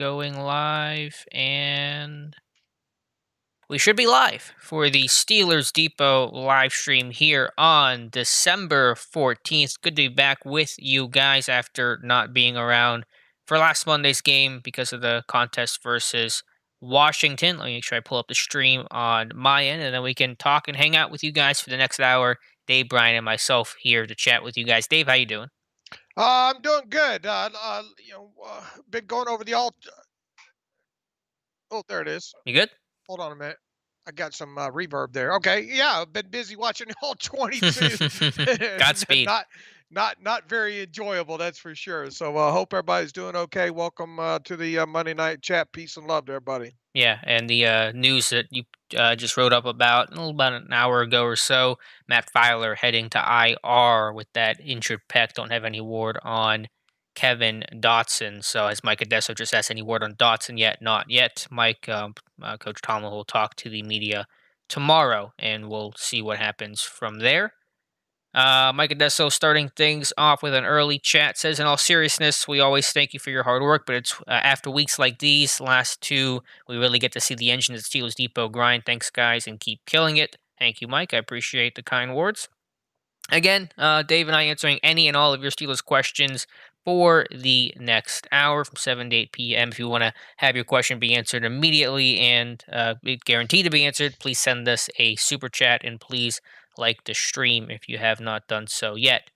Going live, and we should be live for the Steelers Depot live stream here on December 14th. Good to be back with you guys after not being around for last Monday's game because of the contest versus Washington. Let me make sure I pull up the stream on my end, and then we can talk and hang out with you guys for the next hour. Dave, Bryan, and myself here to chat with you guys. Dave, how you doing? I'm doing good. Been going over the alt. Oh, there it is. You good? Hold on a minute. I got some reverb there. Okay, yeah, I've been busy watching all 22. Godspeed. Not very enjoyable, that's for sure. So hope everybody's doing okay. Welcome to the Monday night chat. Peace and love to everybody. Yeah, and the news that you just wrote up about an hour ago or so, Matt Filer heading to IR with that injured pec. Don't have any word on Kevin Dotson. So as Mike Adesso just asked, any word on Dotson yet? Not yet. Mike, Coach Tomlin will talk to the media tomorrow, and we'll see what happens from there. Mike Adesso starting things off with an early chat says, in all seriousness, we always thank you for your hard work, but it's after weeks like these, last two, we really get to see the engine at Steelers Depot grind. Thanks, guys, and keep killing it. Thank you, Mike. I appreciate the kind words. Again, Dave and I answering any and all of your Steelers questions for the next hour from 7 to 8 p.m. If you want to have your question be answered immediately and be guaranteed to be answered, please send us a super chat and please like the stream if you have not done so yet.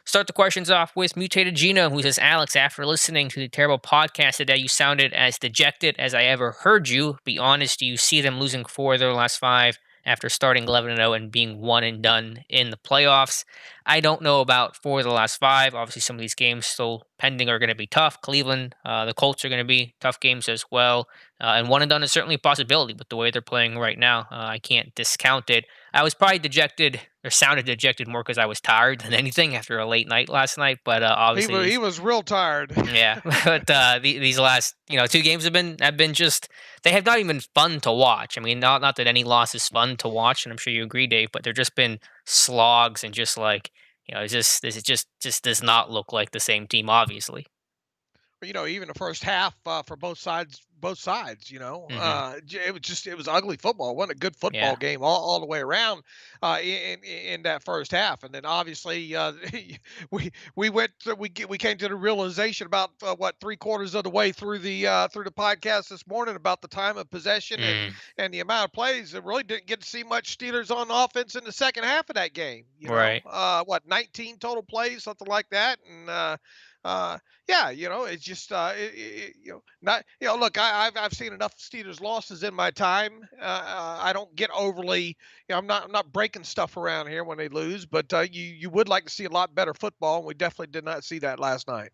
Start the questions off with Mutated Gino, who says, Alex, after listening to the terrible podcast today, you sounded as dejected as I ever heard you. Be honest, do you see them losing 4 of their last 5 after starting 11-0 and being one and done in the playoffs? I don't know about 4 of the last 5. Obviously, some of these games still pending are going to be tough. Cleveland, the Colts are going to be tough games as well. And one and done is certainly a possibility with the way they're playing right now. I can't discount it. I was probably dejected or sounded dejected more because I was tired than anything after a late night last night. But obviously, He was real tired. yeah. But these last 2 games have been just they have not even fun to watch. I mean, not that any loss is fun to watch, and I'm sure you agree, Dave. But they've just been slogs and just like it's just this is just does not look like the same team, obviously. Even the first half for both sides, Hmm. it was ugly football. It wasn't a good football Yeah. game all the way around in that first half. And then obviously we came to the realization about what 3/4 of the way through the podcast this morning about the time of possession Mm, and the amount of plays that really didn't get to see much Steelers on offense in the second half of that game. right. What 19 total plays, something like that, and uh, yeah, it's just not Look, I've seen enough Steelers losses in my time. I don't get overly, I'm not breaking stuff around here when they lose, but you would like to see a lot better football, and we definitely did not see that last night.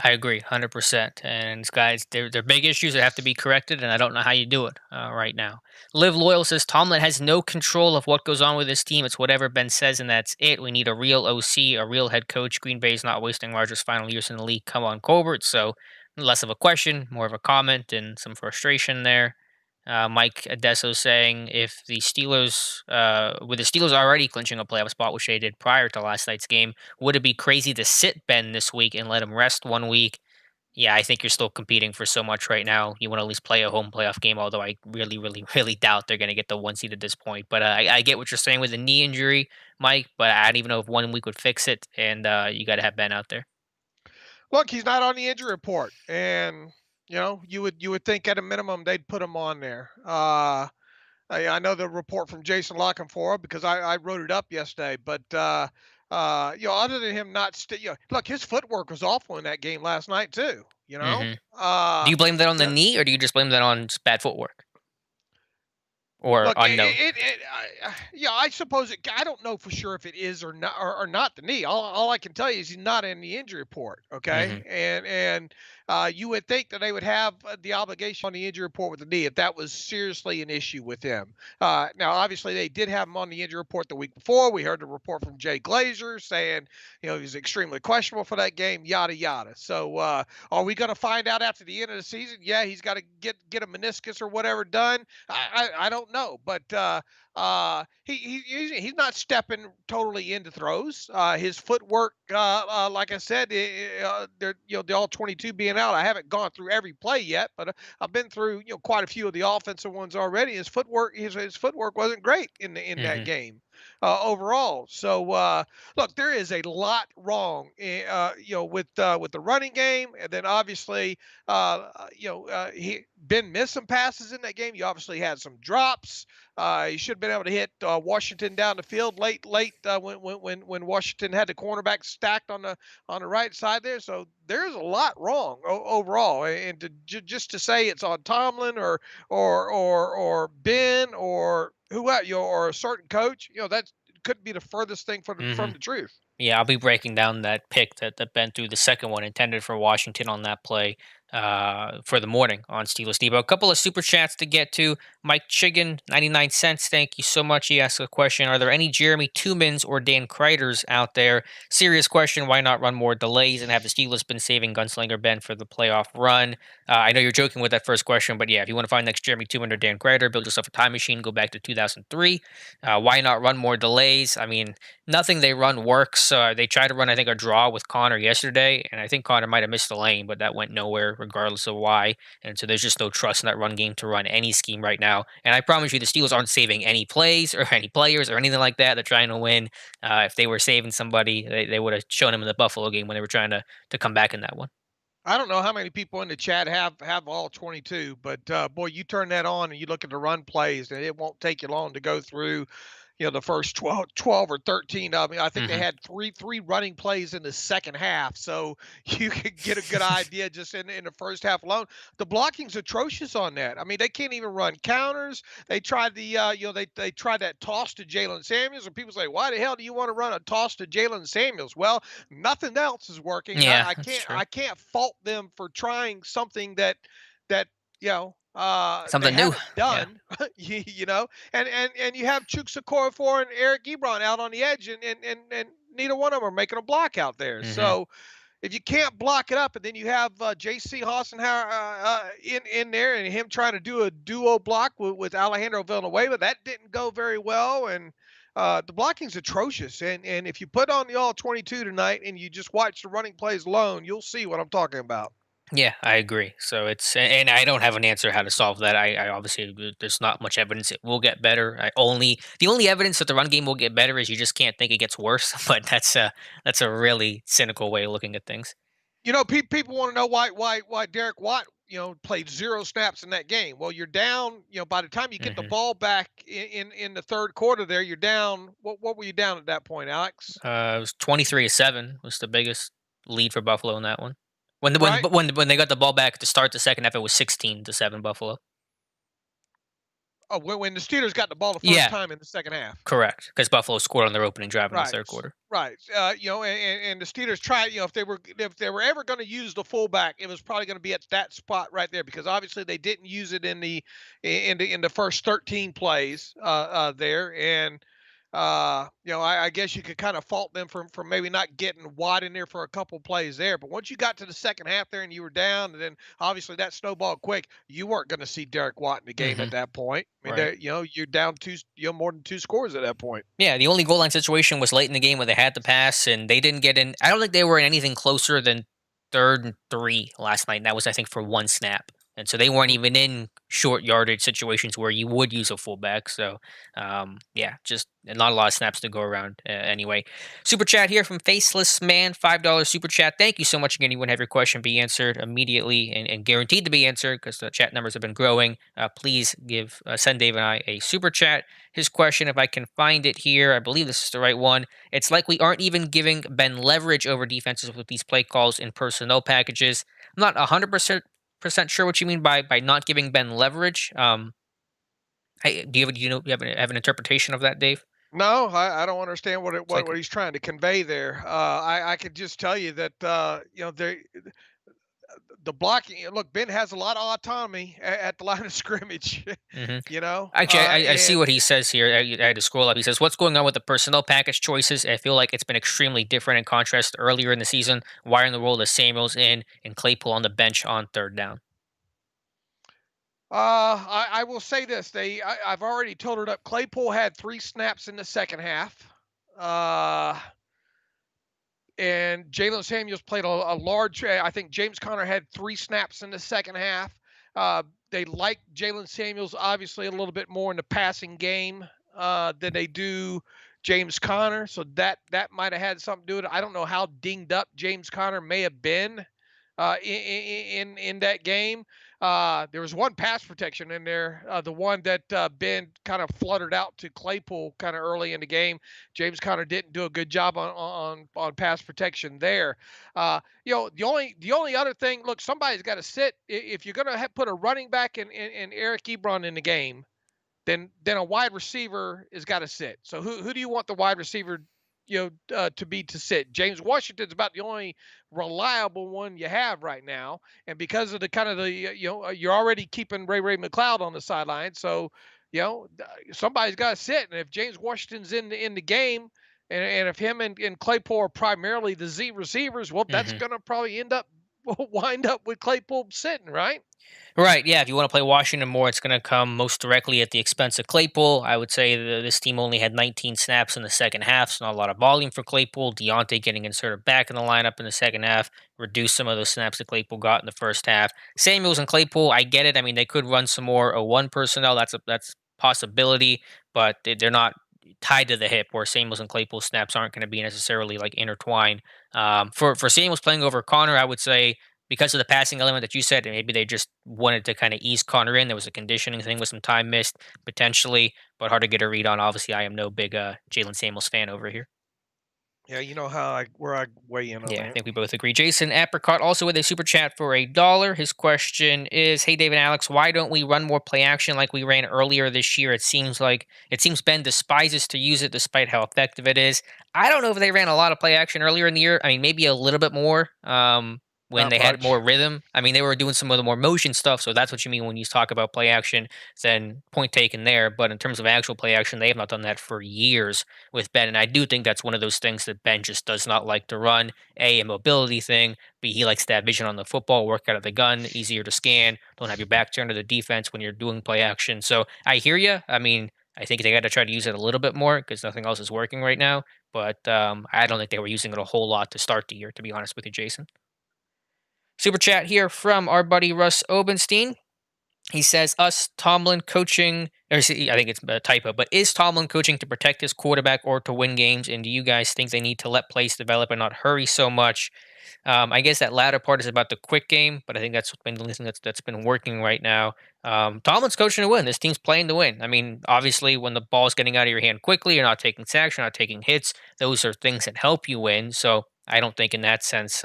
I agree, 100%. And guys, they're big issues that have to be corrected, and I don't know how you do it right now. Live Loyal says Tomlin has no control of what goes on with his team. It's whatever Ben says, and that's it. We need a real OC, a real head coach. Green Bay's not wasting Rodgers' final years in the league. Come on, Colbert. So less of a question, more of a comment, and some frustration there. Mike Adesso saying if the Steelers, with the Steelers already clinching a playoff spot, which they did prior to last night's game, would it be crazy to sit Ben this week and let him rest one week? Yeah, I think you're still competing for so much right now. You want to at least play a home playoff game, although I really, really, really doubt they're going to get the 1 seed at this point. But I get what you're saying with the knee injury, Mike, but I don't even know if 1 week would fix it, and you got to have Ben out there. Look, he's not on the injury report, and you would think at a minimum they'd put him on there. I know the report from Jason Lockenfora because I wrote it up yesterday. But other than him not, look, his footwork was awful in that game last night too. Hmm. Do you blame that on the Yeah. knee, or do you just blame that on just bad footwork or Look, unknown? yeah, I suppose I don't know for sure if it is or not the knee. All I can tell you is he's not in the injury report. Okay, Hmm. and you would think that they would have the obligation on the injury report with the knee if that was seriously an issue with him. Now, obviously, they did have him on the injury report the week before. We heard the report from Jay Glazer saying he was extremely questionable for that game. Yada yada. So, are we going to find out after the end of the season? Yeah, he's got to get a meniscus or whatever done. I don't know, but he's not stepping totally into throws. His footwork, like I said, they're the all 22 being and out. I haven't gone through every play yet, but I've been through quite a few of the offensive ones already. His footwork wasn't great in that Hmm. game overall. So look, there is a lot wrong, with the running game, and then obviously, Ben missed some passes in that game. You obviously had some drops. He should have been able to hit Washington down the field late when Washington had the cornerback stacked on the right side there. So there's a lot wrong overall, and just to say it's on Tomlin or Ben or who or a certain coach, that couldn't be the furthest thing Hmm. from the truth. Yeah, I'll be breaking down that pick that Ben threw, the second one intended for Washington on that play for the morning on Steelers Depot. A couple of super chats to get to. Mike Chigan, 99 cents. Thank you so much. He asked a question. Are there any Jeremy Tumans or Dan Kreiters out there? Serious question. Why not run more delays and have the Steelers been saving Gunslinger Ben for the playoff run? I know you're joking with that first question, but yeah, if you want to find next Jeremy Tuman or Dan Kreiter, build yourself a time machine, go back to 2003. Why not run more delays? I mean, nothing they run works. They tried to run, I think, a draw with Connor yesterday, and I think Connor might have missed the lane, but that went nowhere, regardless of why. And so there's just no trust in that run game to run any scheme right now. And I promise you, the Steelers aren't saving any plays or any players or anything like that. They're trying to win. If they were saving somebody, they would have shown him in the Buffalo game when they were trying to come back in that one. I don't know how many people in the chat have all 22, but boy, you turn that on and you look at the run plays, and it won't take you long to go through, the first 12 or 13 of them. I think they Hmm. had three running plays in the second half, so you could get a good idea just in the first half alone. The blocking's atrocious on that. I mean, they can't even run counters. They tried they tried that toss to Jalen Samuels, and people say, why the hell do you want to run a toss to Jalen Samuels? Well, nothing else is working, and Yeah, I that's can't true. I can't fault them for trying something that they Something new. haven't Yeah. done. And you have Chuksa Okorafor and Eric Ebron out on the edge, and neither one of them are making a block out there. Hmm. So if you can't block it up, and then you have J.C. Hassenauer in there, and him trying to do a duo block with Alejandro Villanueva, that didn't go very well, and the blocking's atrocious. And if you put on the all 22 tonight and you just watch the running plays alone, you'll see what I'm talking about. Yeah, I agree. So and I don't have an answer how to solve that. I obviously there's not much evidence it will get better. The only evidence that the run game will get better is you just can't think it gets worse. But that's a really cynical way of looking at things. People want to know why Derek Watt played 0 snaps in that game. Well, you're down. By the time you get the Hmm. ball back in the third quarter, there you're down. What were you down at that point, Alex? It was 23-7 was the biggest lead for Buffalo in that one. When the, when Right? but when they got the ball back to start the second half, it was 16-7 Buffalo. Oh, when the Steelers got the ball the first Yeah, time in the second half. correct. Because Buffalo scored on their opening drive in the Right, third quarter. right. And the Steelers tried. If they were ever going to use the fullback, it was probably going to be at that spot right there, because obviously they didn't use it in the first 13 plays there. And I guess you could kind of fault them for maybe not getting Watt in there for a couple plays there. But once you got to the second half there and you were down, and then obviously that snowballed quick, you weren't going to see Derek Watt in the game Hmm. at that point. I mean, Right. you're down more than two scores at that point. Yeah, the only goal line situation was late in the game where they had to pass and they didn't get in. I don't think they were in anything closer than 3rd and 3 last night. And that was, I think, for one snap. And so they weren't Mhm. even in short yardage situations where you would use a fullback. So, yeah, just not a lot of snaps to go around anyway. Super chat here from Faceless Man, $5 super chat. Thank you so much again. You would have your question be answered immediately and guaranteed to be answered because the chat numbers have been growing. Please send Dave and I a super chat. His question, if I can find it here, I believe this is the right one. It's like we aren't even giving Ben leverage over defenses with these play calls in personnel packages. I'm not 100% sure what you mean by not giving Ben leverage. Do you have an interpretation of that, Dave? No, I don't understand It's like what he's trying to convey there. I could just tell you that the blocking. Look, Ben has a lot of autonomy at the line of scrimmage. hmm you know, Actually, I see and what he says here. I had to scroll up. He says, "What's going on with the personnel package choices? I feel like it's been extremely different in contrast to earlier in the season. Why in the world is Samuels in and Claypool on the bench on third down?" I will say this: I've already totaled up. Claypool had 3 snaps in the second half. Uh, and Jalen Samuels played a large. I think James Conner had 3 snaps in the second half. They like Jalen Samuels obviously a little bit more in the passing game than they do James Conner, so that might have had something to do with it. I don't know how dinged up James Conner may have been in that game. There was one pass protection in there, the one that Ben kind of fluttered out to Claypool kind of early in the game. James Conner didn't do a good job on pass protection there. The only other thing, look, somebody's got to sit. If you're going to put a running back in Eric Ebron in the game, then a wide receiver has got to sit. So who do you want the wide receiver, to sit? James Washington's about the only reliable one you have right now, and because of the kind of the you're already keeping Ray McLeod on the sideline, so somebody's got to sit. And if James Washington's in the game, and if him and Claypool are primarily the Z receivers, well, that's Hmm. going to probably wind up with Claypool sitting, right? Right. Yeah. If you want to play Washington more, it's going to come most directly at the expense of Claypool. I would say this team only had 19 snaps in the second half, so not a lot of volume for Claypool. Deontay getting inserted back in the lineup in the second half, reduced some of those snaps that Claypool got in the first half. Samuels and Claypool, I get it. I mean, they could run some more 0-1 personnel. That's possibility, but they're not tied to the hip where Samuels and Claypool snaps aren't going to be necessarily like intertwined. For Samuels playing over Connor, I would say because of the passing element that you said, maybe they just wanted to kind of ease Connor in. There was a conditioning thing with some time missed potentially, but hard to get a read on. Obviously, I am no big Jalen Samuels fan over here. Yeah, you know how where I weigh in on Yeah, I that. think we both agree. Jason Apricot also with a super chat for $1. His question is, "Hey David and Alex, why don't we run more play action like we ran earlier this year? It seems Ben despises to use it despite how effective it is. I don't know if they ran a lot of play action earlier in the year. I mean, maybe a little bit more. When Not they had more much. rhythm. I mean, they were doing some of the more motion stuff, so that's what you mean when you talk about play action. Then point taken there. But in terms of actual play action, they have not done that for years with Ben, and I do think that's one of those things that Ben just does not like to run. A mobility thing. B, he likes to have vision on the football, work out of the gun, easier to scan. Don't have your back turned to the defense when you're doing play action. So I hear you. I mean, I think they got to try to use it a little bit more because nothing else is working right now. But I don't think they were using it a whole lot to start the year, to be honest with you, Jason. Super chat here from our buddy Russ Obenstein. He says, us Tomlin coaching, I think it's a typo, but is Tomlin coaching to protect his quarterback or to win games? And do you guys think they need to let plays develop and not hurry so much? I guess that latter part is about the quick game, but I think that's been the only thing that's been working right now. Tomlin's coaching to win. This team's playing to win. I mean, obviously, when the ball's getting out of your hand quickly, you're not taking sacks, you're not taking hits. Those are things that help you win. So I don't think in that sense,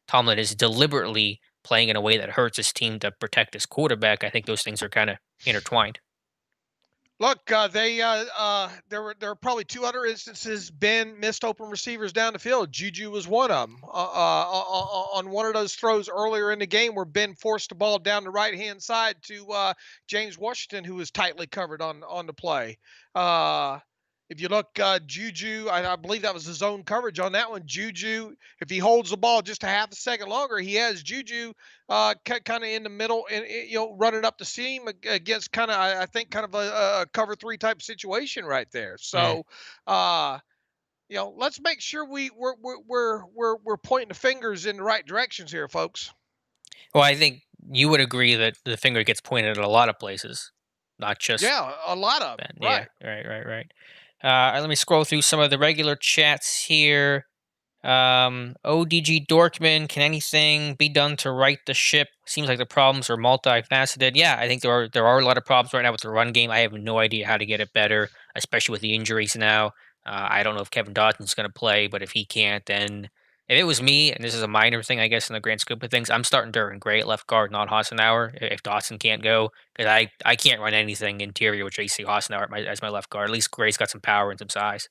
Tomlin is deliberately playing in a way that hurts his team to protect his quarterback. I think those things are kind of intertwined. Look, there were probably 2 other instances Ben missed open receivers down the field. Juju was one of them on one of those throws earlier in the game where Ben forced the ball down the right hand side to James Washington, who was tightly covered on the play. Uh, if you look, Juju, I believe that was the zone coverage on that one. Juju, if he holds the ball just a half a second longer, he has Juju kind of in the middle and running up the seam against kind of I think kind of a cover 3 type situation right there. Mm. So let's make sure we're pointing the fingers in the right directions here, folks. Well, I think you would agree that the finger gets pointed at a lot of places, not just Yeah, a lot of them. Ben. Yeah, Right. right, right, right. Let me scroll through some of the regular chats here. ODG Dorkman, can anything be done to right the ship? Seems like the problems are multifaceted. Yeah, I think there are a lot of problems right now with the run game. I have no idea how to get it better, especially with the injuries now. I don't know if Kevin Dotson's going to play, but if he can't, then if it was me, and this is a minor thing, I guess, in the grand scope of things, I'm starting Duran Gray at left guard, not Hassenauer, if Dotson can't go, because I can't run anything interior with JC Hassenauer as my left guard. At least Gray's got some power and some size.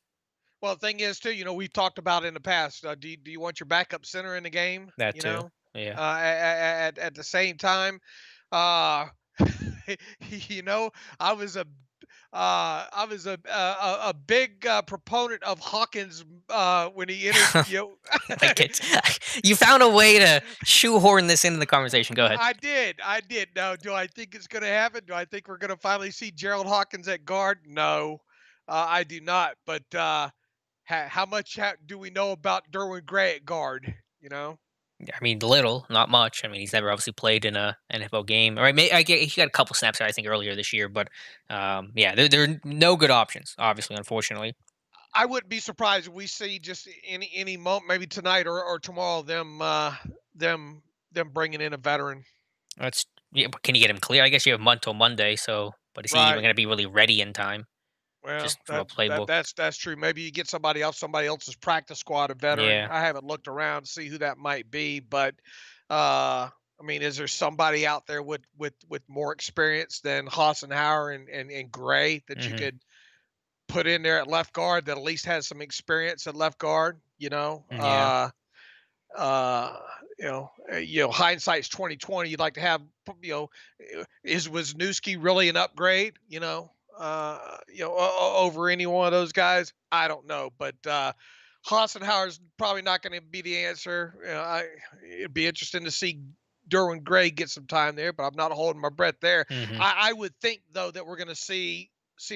Well, the thing is too, we've talked about in the past. Do you want your backup center in the game? That too. Yeah. At the same time, uh, you know, I was a big proponent of Hawkins when he entered. Like it's you found a way to shoehorn this into the conversation. Go ahead. I did. Now, do I think it's going to happen? Do I think we're going to finally see Gerald Hawkins at guard? No, I do not. But how much do we know about Derwin Gray at guard? You know, I mean, little, not much. I mean, he's never obviously played in a NFL game. All right, I get he got a couple snaps, I think, earlier this year, but yeah, there are no good options, obviously, unfortunately. I wouldn't be surprised if we see just any moment, maybe tonight or tomorrow, them them bringing in a veteran. That's yeah, but can you get him clear? I guess you have a month till Monday, so but is he even Right. going to be really ready in time, Well, just from a playbook? that's true. Maybe you get somebody off somebody else's practice squad, a veteran. Yeah. I haven't looked around to see who that might be, but I mean, is there somebody out there with more experience than Hassenauer and Gray that you Hmm. could put in there at left guard that at least has some experience at left guard? Yeah. Uh, hindsight's 2020. You'd like to have, is Wisniewski really an upgrade? Over any one of those guys. I don't know, but Hassenhauer's probably not going to be the answer. It'd be interesting to see Derwin Gray get some time there, but I'm not holding my breath there. Hmm. I would think though that we're going to see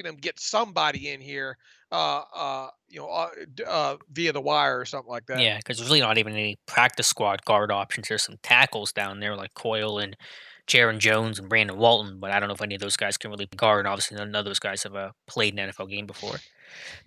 them get somebody in here, via the wire or something like that. Yeah, because there's really not even any practice squad guard options. There's some tackles down there like Coyle and Jaron Jones and Brandon Walton, but I don't know if any of those guys can really guard. Obviously, none of those guys have played an NFL game before.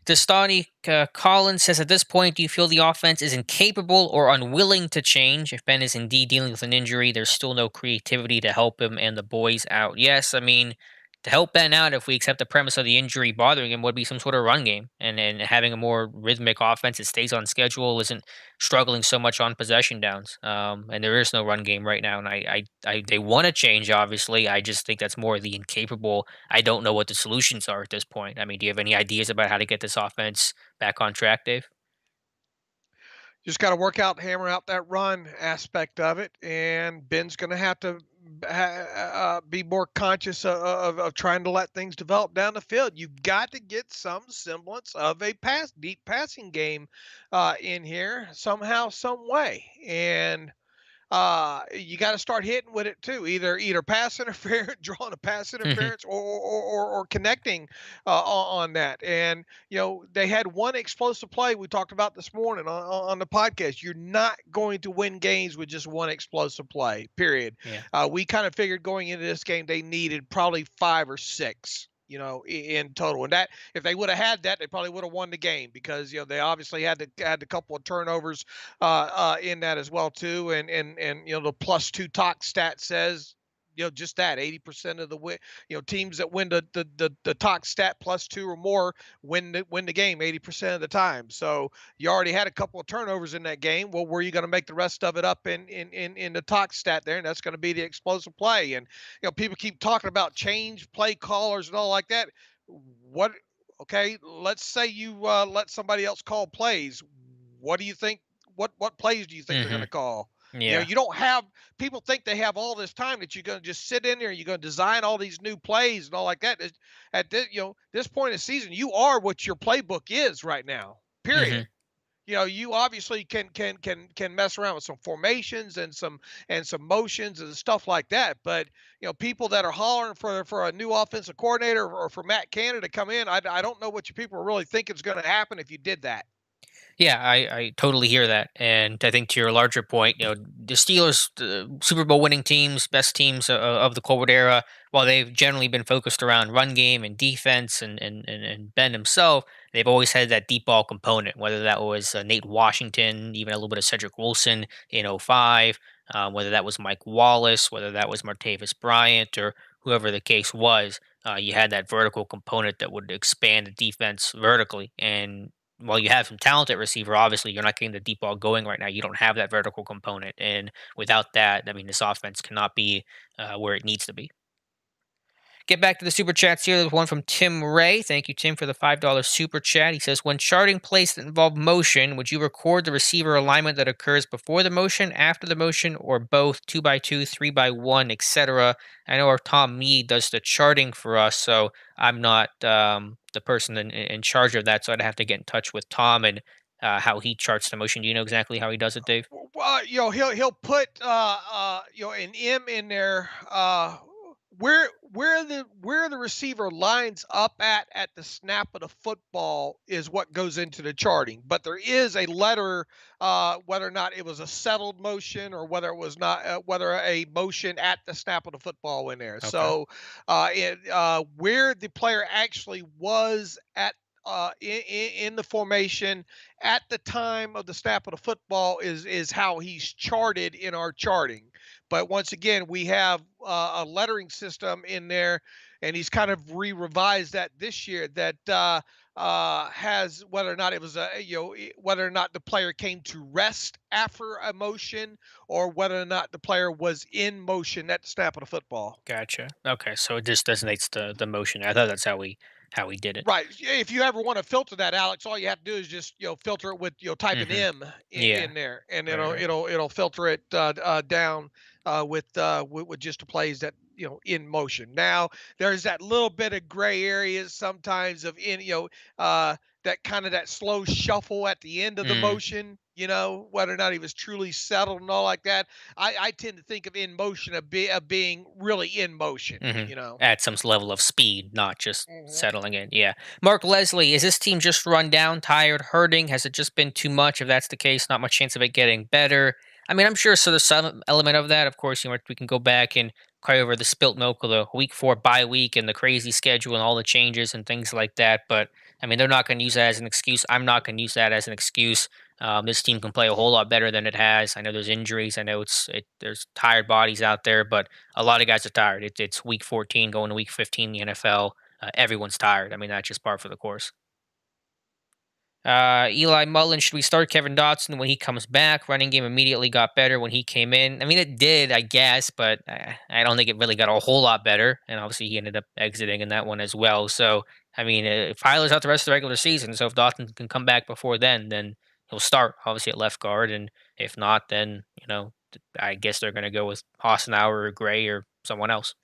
Dastani Collins says, at this point, do you feel the offense is incapable or unwilling to change? If Ben is indeed dealing with an injury, there's still no creativity to help him and the boys out. Yes, I mean, to help Ben out, if we accept the premise of the injury bothering him, would be some sort of run game and having a more rhythmic offense that stays on schedule, isn't struggling so much on possession downs. And there is no run game right now. And they want to change, obviously. I just think that's more the incapable. I don't know what the solutions are at this point. I mean, do you have any ideas about how to get this offense back on track, Dave? Just got to work out, hammer out that run aspect of it, and Ben's going to have to be more conscious of trying to let things develop down the field. You've got to get some semblance of a deep passing game in here somehow, some way, and you got to start hitting with it too. Either pass interference, drawing a pass interference, or connecting on that. And they had one explosive play we talked about this morning on the podcast. You're not going to win games with just one explosive play. Period. Yeah. We kind of figured going into this game they needed probably 5 or 6. In total, and that if they would have had that, they probably would have won the game because they obviously had a couple of turnovers in that as well too, and the +2 talk stat says just that 80% of the win, teams that win the talk stat +2 or more win the game 80% of the time. So you already had a couple of turnovers in that game. Well, where are you going to make the rest of it up in the talk stat there? And that's going to be the explosive play. And people keep talking about change play callers and all like that. What? Okay, let's say you let somebody else call plays. What do you think? What plays do you think they're going Hmm. to call? Yeah. You don't have people think they have all this time that you're going to just sit in there. You're going to design all these new plays and all like that. At this, this point in the season, you are what your playbook is right now. Period. Hmm. You obviously can mess around with some formations and some motions and stuff like that. But people that are hollering for a new offensive coordinator or for Matt Canada to come in, I don't know what you people are really thinking is going to happen if you did that. Yeah, I totally hear that, and I think to your larger point, the Steelers, the Super Bowl winning teams, best teams of the COVID era, while they've generally been focused around run game and defense, and Ben himself, they've always had that deep ball component. Whether that was Nate Washington, even a little bit of Cedric Wilson in '05, whether that was Mike Wallace, whether that was Martavis Bryant, or whoever the case was, you had that vertical component that would expand the defense vertically, and while you have some talented receiver, obviously you're not getting the deep ball going right now. You don't have that vertical component, and without that, I mean, this offense cannot be where it needs to be. Get back to the super chats here. There's one from Tim Ray. Thank you, Tim, for the $5 super chat. He says, when charting plays that involve motion, would you record the receiver alignment that occurs before the motion, after the motion, or both 2x2, 3x1, etc.? I know our Tom Mead does the charting for us, so I'm not the person in charge of that, so I'd have to get in touch with Tom and how he charts the motion. Do you know exactly how he does it, Dave? Well, he'll put an M in there. where the receiver lines up at the snap of the football is what goes into the charting. But there is a letter, whether or not it was a settled motion or whether it was not, whether a motion at the snap of the football in there. Okay. So where the player actually was at. In the formation at the time of the snap of the football is how he's charted in our charting. But once again, we have a lettering system in there, and he's kind of revised that this year. That has whether or not it was whether or not the player came to rest after a motion, or whether or not the player was in motion at the snap of the football. Gotcha. Okay, so it just designates the motion. I thought that's how we did it. Right. Yeah, if you ever want to filter that, Alex, all you have to do is just filter it with type an Hmm. M Yeah. in there, and Right. Right. it'll filter it down with just the plays that in motion. Now there's that little bit of gray areas sometimes of that kind of that slow shuffle at the end of the Mm. motion. Whether or not he was truly settled and all like that. I tend to think of in motion of being really in motion. Hmm. You know. At some level of speed, not just Mhm. settling in. Yeah. Mark Leslie, is this team just run down, tired, hurting? Has it just been too much? If that's the case, not much chance of it getting better. I mean, I'm sure so there's some element of that. Of course, we can go back and cry over the spilt milk of the week 4 bye week and the crazy schedule and all the changes and things like that. But I mean, they're not going to use that as an excuse. I'm not going to use that as an excuse. This team can play a whole lot better than it has. I know there's injuries. I know there's tired bodies out there, but a lot of guys are tired. It's week 14 going to week 15 in the NFL. Everyone's tired. I mean, that's just par for the course. Eli Mullen, should we start Kevin Dotson when he comes back? Running game immediately got better when he came in. I mean, it did, I guess, but I don't think it really got a whole lot better. And obviously, he ended up exiting in that one as well. So, I mean, Filer's out the rest of the regular season. So, if Dotson can come back before then he'll start, obviously, at left guard. And if not, then, I guess they're going to go with Hassenauer or Gray or someone else.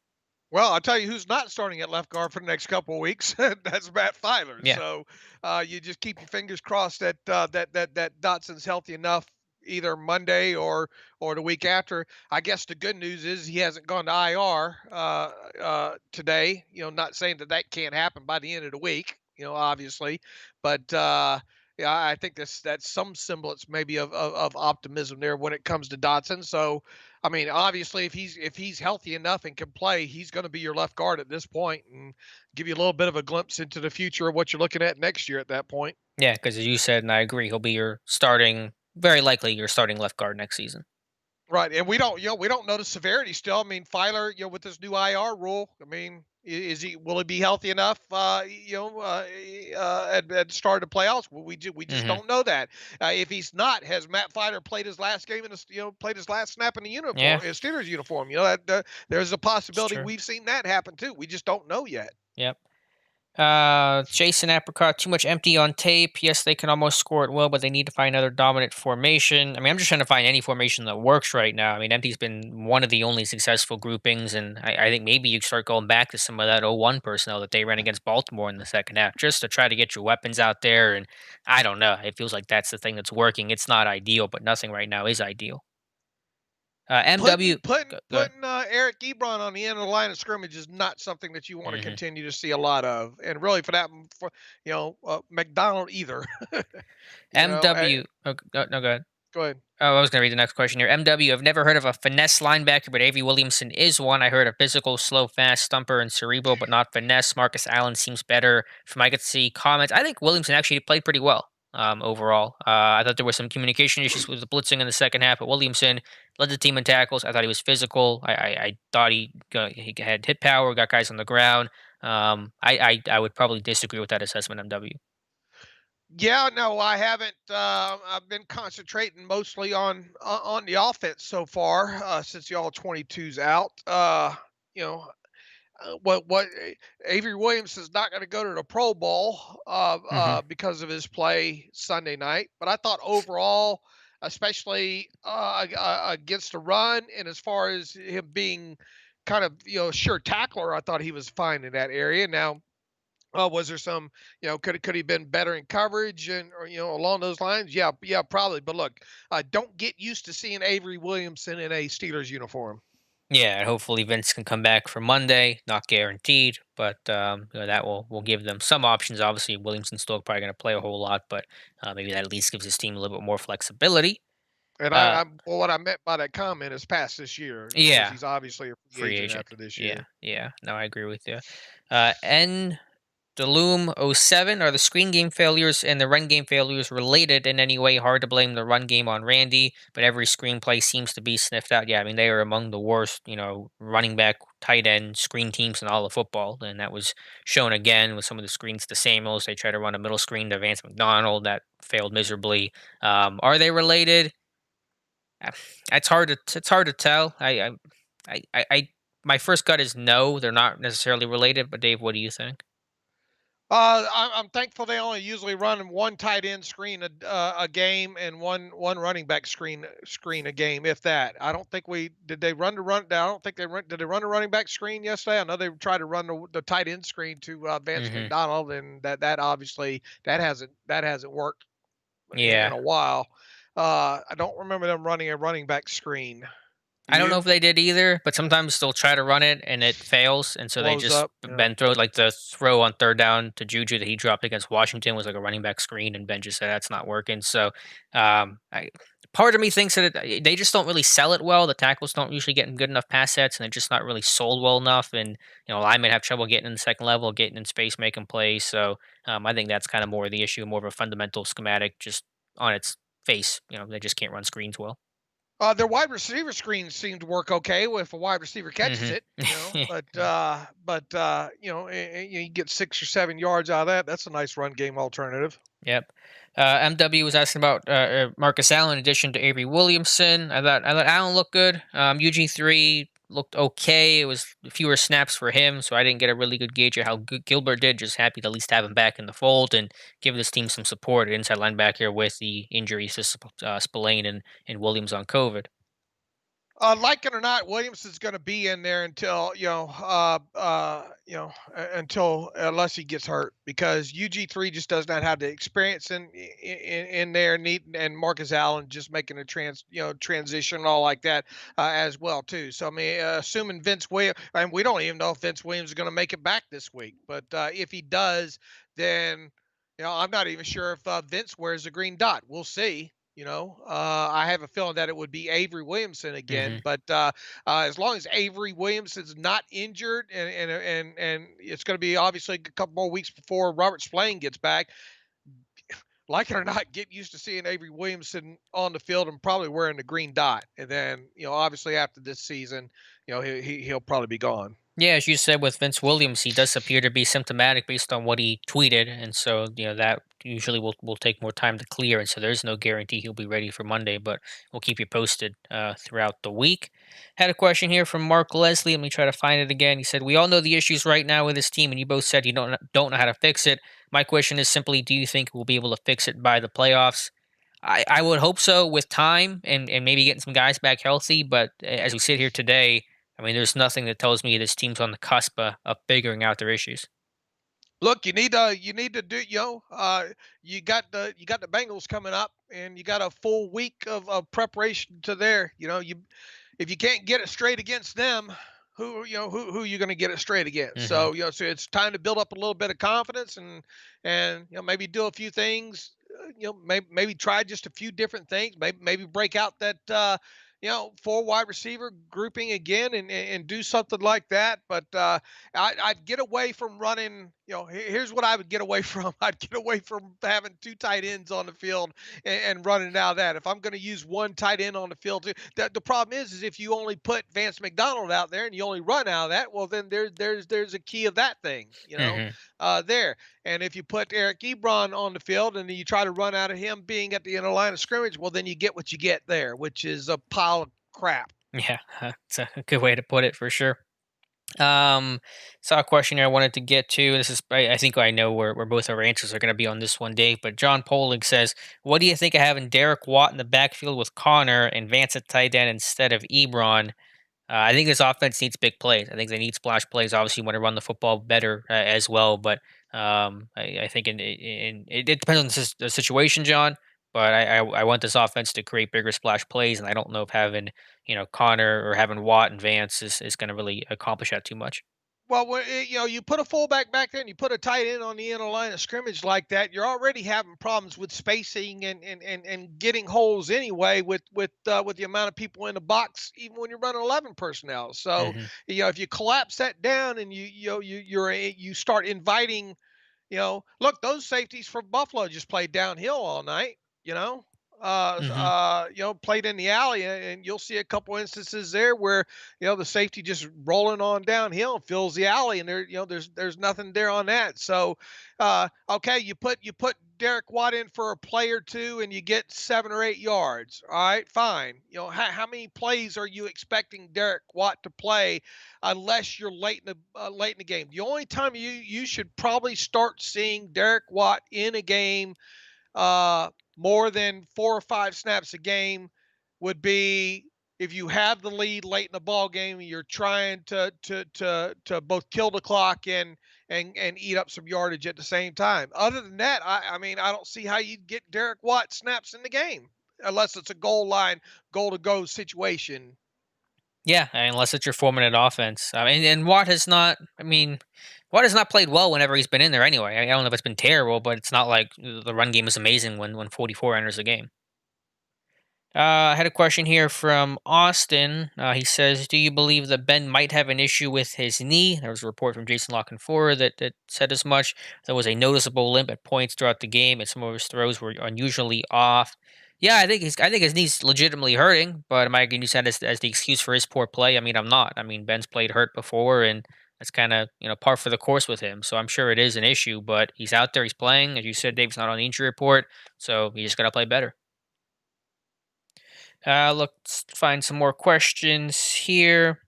Well, I'll tell you who's not starting at left guard for the next couple of weeks. That's Matt Filer. Yeah. So you just keep your fingers crossed that that Dotson's healthy enough either Monday or the week after. I guess the good news is he hasn't gone to IR today. Not saying that that can't happen by the end of the week. Obviously, but yeah, I think that's some semblance maybe of optimism there when it comes to Dotson. So I mean, obviously, if he's healthy enough and can play, he's going to be your left guard at this point, and give you a little bit of a glimpse into the future of what you're looking at next year at that point. Yeah, because as you said, and I agree, he'll be your starting, very likely your starting left guard next season. Right, and we don't know the severity still. I mean, Filer, with this new IR rule, I mean, is he will he be healthy enough? At the start of the playoffs, well, we just Hmm. don't know that. If he's not, has Matt Filer played his last game in the played his last snap in the Yeah, uniform, Steelers uniform? There's a it's possibility true. we've seen that happen too. We just don't know yet. Yep. Jason Apricot, too much empty on tape. Yes, they can almost score it well, but they need to find another dominant formation. I mean, I'm just trying to find any formation that works right now. I mean, empty's been one of the only successful groupings, and I think maybe you start going back to some of that 0-1 personnel that they ran against Baltimore in the second half, just to try to get your weapons out there. And I don't know. It feels like that's the thing that's working. It's not ideal, but nothing right now is ideal. Putting MW. putting Go ahead. putting Eric Ebron on the end of the line of scrimmage is not something that you want to Hmm. continue to see a lot of, and really for that, for McDonald either. you know, uh, MW. Oh, no, go ahead. Go ahead. Oh, I was going to read the next question here. MW, I've never heard of a finesse linebacker, but Avery Williamson is one. I heard a physical, slow, fast, stumper, and cerebral, but not finesse. Marcus Allen seems better. From I could see comments, I think Williamson actually played pretty well overall. I thought there were some communication issues with the blitzing in the second half, but Williamson led the team in tackles. I thought he was physical. I thought he had hit power, got guys on the ground. I would probably disagree with that assessment, MW. Yeah, no, I haven't. I've been concentrating mostly on the offense so far since y'all 22's out. You know, what Avery Williams is not going to go to the Pro Bowl Hmm. because of his play Sunday night. But I thought overall, especially against the run, and as far as him being kind of sure tackler, I thought he was fine in that area. Now, was there some, could he been better in coverage and or along those lines? Yeah, yeah, probably. But look, don't get used to seeing Avery Williamson in a Steelers uniform. Yeah, and hopefully Vince can come back for Monday. Not guaranteed, but that will give them some options. Obviously, Williamson's still probably going to play a whole lot, but maybe that at least gives his team a little bit more flexibility. And Uh, well, what I meant by that comment is past this year because yeah, he's obviously a free free agent agent. after this Yeah, year. yeah. No, I agree with you. N Deloom '07, are the screen game failures and the run game failures related in any way? Hard to blame the run game on Randy, but every screenplay seems to be sniffed out. Yeah, I mean, they are among the worst, running back, tight end screen teams in all of football. And that was shown again with some of the screens to Samuels. They tried to run a middle screen to Vance McDonald. That failed miserably. Are they related? Uh, it's hard to tell. I my first gut is no, they're not necessarily related. But Dave, what do you think? I'm thankful they only usually run one tight end screen a game and one running back screen a game, if that. I don't think we did they run the run. I don't think did they run a running back screen yesterday. I know they tried to run the tight end screen to Vance Hmm. McDonald, and that obviously that hasn't worked in Yeah. a while. I don't remember them running a running back screen. Do I don't know you? if they did either, but sometimes they'll try to run it and it fails, and so they Blows just up. Yeah. Ben throw like the throw on third down to Juju that he dropped against Washington was like a running back screen, and Ben just said that's not working. So, part of me thinks that they just don't really sell it well. The tackles don't usually get in good enough pass sets, and they're just not really sold well enough. And linemen have trouble getting in the second level, getting in space, making plays. So, I think that's kind of more the issue, more of a fundamental schematic, just on its face. They just can't run screens well. Their wide receiver screens seem to work okay if a wide receiver catches Hmm. it, you get 6 or 7 yards out of that. That's a nice run game alternative. Yep. MW was asking about Marcus Allen in addition to Avery Williamson. I thought Allen looked good. UG3 looked okay. It was fewer snaps for him, so I didn't get a really good gauge of how good Gilbert did. Just happy to at least have him back in the fold and give this team some support at inside linebacker with the injuries to Spillane and Williams on COVID. Like it or not, Williamson's going to be in there until until unless he gets hurt because UG3 just does not have the experience in there. And Marcus Allen just making a transition and all like that as well too. So I mean, assuming Vince Williams, and we don't even know if Vince Williams is going to make it back this week, but if he does, then I'm not even sure if Vince wears a green dot. We'll see. I have a feeling that it would be Avery Williamson again, Hmm. but as long as Avery Williamson's not injured, and it's going to be obviously a couple more weeks before Robert Spillane gets back. Like it or not, get used to seeing Avery Williamson on the field and probably wearing the green dot. And then, obviously after this season, he'll probably be gone. Yeah, as you said with Vince Williams, he does appear to be symptomatic based on what he tweeted, and so that usually will take more time to clear, and so there's no guarantee he'll be ready for Monday, but we'll keep you posted throughout the week. Had a question here from Mark Leslie. Let me try to find it again. He said, "We all know the issues right now with this team, and you both said you don't know how to fix it. My question is simply, do you think we'll be able to fix it by the playoffs?" I would hope so with time and maybe getting some guys back healthy, but as we sit here today. I mean, there's nothing that tells me this team's on the cusp of figuring out their issues. Look, you need to do you got the Bengals coming up, and you got a full week of preparation to there. If you can't get it straight against them, who are you going to get it straight against? Hmm. So it's time to build up a little bit of confidence and maybe do a few things. Maybe try just a few different things. Maybe break out that four wide receiver grouping again and do something like that. But I'd get away from running. Here's what I would get away from. I'd get away from having two tight ends on the field and running out of that. If I'm going to use one tight end on the field, the problem is if you only put Vance McDonald out there and you only run out of that, well then there's a key of that thing, Hmm. there. And if you put Eric Ebron on the field and you try to run out of him being at the end of the line of scrimmage, well then you get what you get there, which is a pile of crap. Yeah, it's a good way to put it for sure. Um, Saw a question here I wanted to get to. This is, I think I know where both our answers are going to be on this one, Dave. But John Poling says, "What do you think of having Derek Watt in the backfield with Connor and Vance at tight end instead of Ebron?" I think this offense needs big plays. I think they need splash plays. Obviously, want to run the football better as well. But I think it depends on the situation, John. but I want this offense to create bigger splash plays, and I don't know if having Connor or having Watt and Vance is going to really accomplish that too much. Well, you put a fullback back there and you put a tight end on the inner line of scrimmage like that, you're already having problems with spacing and getting holes anyway with the amount of people in the box, even when you're running 11 personnel. So, Hmm. if you collapse that down and you start inviting, look, those safeties from Buffalo just played downhill all night. You know, Hmm. played in the alley, and you'll see a couple instances there where the safety just rolling on downhill and fills the alley, and there's nothing there on that. So, okay, you put Derek Watt in for a play or two, and you get 7 or 8 yards. All right, fine. How many plays are you expecting Derek Watt to play unless you're late in the game? The only time you should probably start seeing Derek Watt in a game more than 4 or 5 snaps a game would be if you have the lead late in the ball game and you're trying to both kill the clock and eat up some yardage at the same time. Other than that, I mean, I don't see how you'd get Derek Watt snaps in the game unless it's a goal line, goal to go situation. Yeah, unless it's your 4-minute offense. I mean, and Watt has not. I mean, Watt has not played well whenever he's been in there anyway. I don't know if it's been terrible, but it's not like the run game is amazing when 44 enters the game. I had a question here from Austin. He says, "Do you believe that Ben might have an issue with his knee?" There was a report from Jason Lockenfora that said as much. There was a noticeable limp at points throughout the game, and some of his throws were unusually off. Yeah, I think his knee's legitimately hurting, but am I going to use that as the excuse for his poor play? I mean, I'm not. I mean, Ben's played hurt before, and that's kind of par for the course with him. So I'm sure it is an issue, but he's out there, he's playing. As you said, Dave's not on the injury report, so he just got to play better. Let's find some more questions here.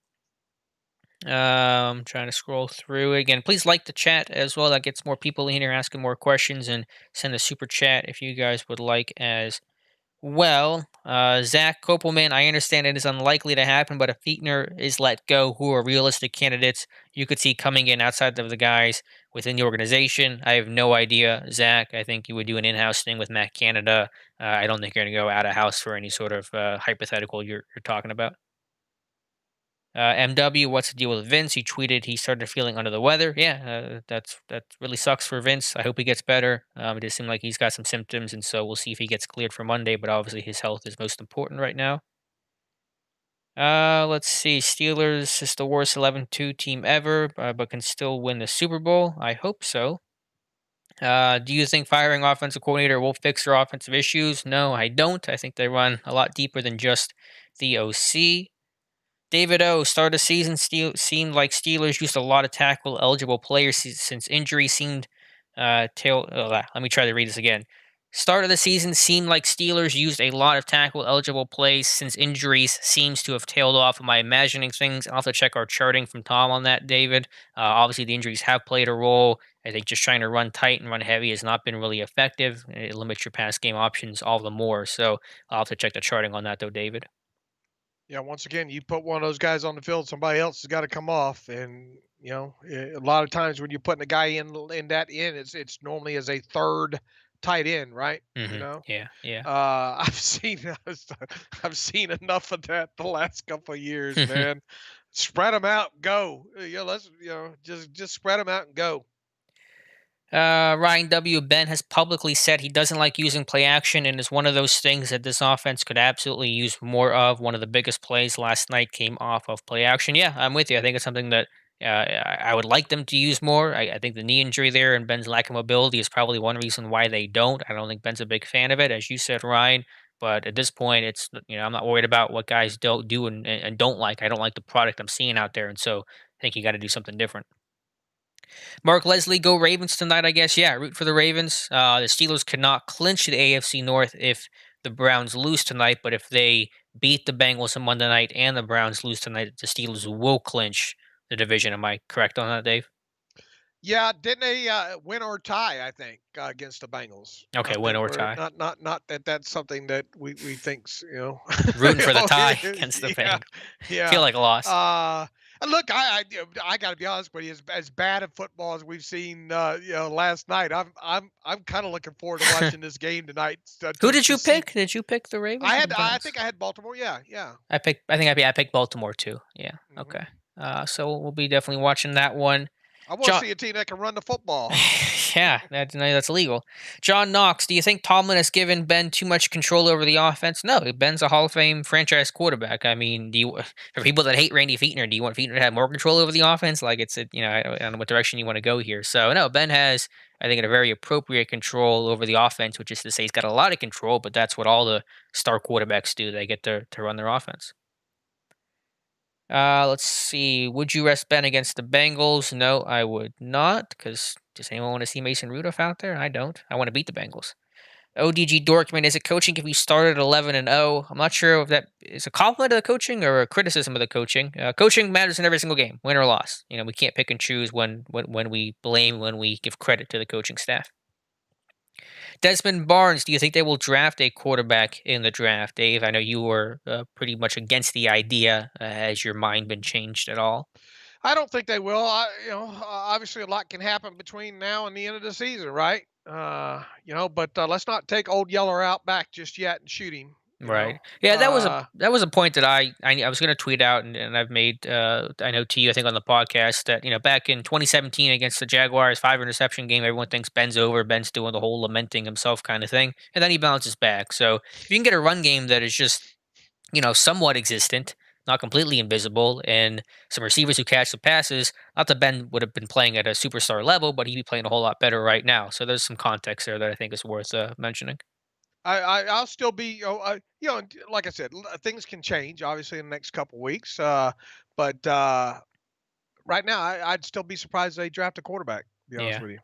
Trying to scroll through it again. Please like the chat as well. That gets more people in here asking more questions, and send a super chat if you guys would like as well. Zach Kopelman, I understand it is unlikely to happen, but if Fichtner is let go, who are realistic candidates you could see coming in outside of the guys within the organization? I have no idea, Zach. I think you would do an in-house thing with Matt Canada. I don't think you're going to go out of house for any sort of hypothetical you're talking about. MW, what's the deal with Vince? He tweeted he started feeling under the weather. Yeah, that really sucks for Vince. I hope he gets better. It does seem like he's got some symptoms, and so we'll see if he gets cleared for Monday. But obviously, his health is most important right now. Let's see. Steelers is the worst 11-2 team ever, but can still win the Super Bowl. I hope so. Do you think firing offensive coordinator will fix their offensive issues? No, I don't. I think they run a lot deeper than just the OC. David O. Start of season seemed like Steelers used a lot of tackle eligible players since injury seemed let me try to read this again. Start of the season seemed like Steelers used a lot of tackle eligible plays since injuries seems to have tailed off. Am I imagining things? I'll have to check our charting from Tom on that, David. Obviously, the injuries have played a role. I think just trying to run tight and run heavy has not been really effective. It limits your pass game options all the more. So I'll have to check the charting on that, though, David. Yeah, once again, you put one of those guys on the field, somebody else has got to come off, and a lot of times when you're putting a guy in, it's normally as a third tight end, right? You Hmm. know, Yeah, yeah. I've seen I've seen enough of that the last couple of years, man. Spread them out, go. Let's just spread them out and go. Ryan W. Ben has publicly said he doesn't like using play action and is one of those things that this offense could absolutely use more of. One of the biggest plays last night came off of play action. Yeah, I'm with you. I think it's something that I would like them to use more. I think the knee injury there and Ben's lack of mobility is probably one reason why they don't. I don't think Ben's a big fan of it, as you said, Ryan. But at this point, it's I'm not worried about what guys don't do and don't like. I don't like the product I'm seeing out there, and so I think you got to do something different. Mark Leslie, go Ravens tonight, I guess. Yeah, root for the Ravens. The Steelers could not clinch the AFC North if the Browns lose tonight, but if they beat the Bengals on Monday night and the Browns lose tonight, the Steelers will clinch the division. Am I correct on that, Dave? Yeah, didn't they win or tie? I think against the Bengals. Okay, Not win that or we're tie. not that that's something that we thinks Rooting for the oh, tie it is. against the Yeah, Bengals. Feel yeah. like a loss. Uh, Look, I got to be honest with you. As bad at football as we've seen, last night, I'm kind of looking forward to watching this game tonight Who to did you see. pick? Did you pick the Ravens or the I Browns? think I had Baltimore. Yeah, yeah. I picked Baltimore too. Yeah. Hmm. Okay. So we'll be definitely watching that one. I want to John, see a team that can run the football. yeah, that's illegal. John Knox, do you think Tomlin has given Ben too much control over the offense? No, Ben's a Hall of Fame franchise quarterback. I mean, for people that hate Randy Fichtner, do you want Fichtner to have more control over the offense? Like I don't know what direction you want to go here. So no, Ben has, I think, a very appropriate control over the offense, which is to say he's got a lot of control, but that's what all the star quarterbacks do. They get to run their offense. Let's see. Would you rest Ben against the Bengals? No, I would not. Because does anyone want to see Mason Rudolph out there? I don't. I want to beat the Bengals. ODG Dorkman, is it coaching if we started 11-0? I'm not sure if that is a compliment of the coaching or a criticism of the coaching. Coaching matters in every single game, win or loss. We can't pick and choose when we blame, when we give credit to the coaching staff. Desmond Barnes, do you think they will draft a quarterback in the draft? Dave, I know you were pretty much against the idea. Has your mind been changed at all? I don't think they will. Obviously a lot can happen between now and the end of the season, right? But let's not take old Yeller out back just yet and shoot him. Right. Yeah, that was a point that I was going to tweet out, and I've made I know to you, I think, on the podcast, that back in 2017 against the Jaguars, 5 interception game, everyone thinks Ben's over, Ben's doing the whole lamenting himself kind of thing, and then he bounces back. So if you can get a run game that is just somewhat existent, not completely invisible, and some receivers who catch the passes, not that Ben would have been playing at a superstar level, but he'd be playing a whole lot better right now. So there's some context there that I think is worth mentioning. I'll still be, like I said, things can change obviously in the next couple weeks. But right now, I'd still be surprised they draft a quarterback. To be honest Yeah. with you.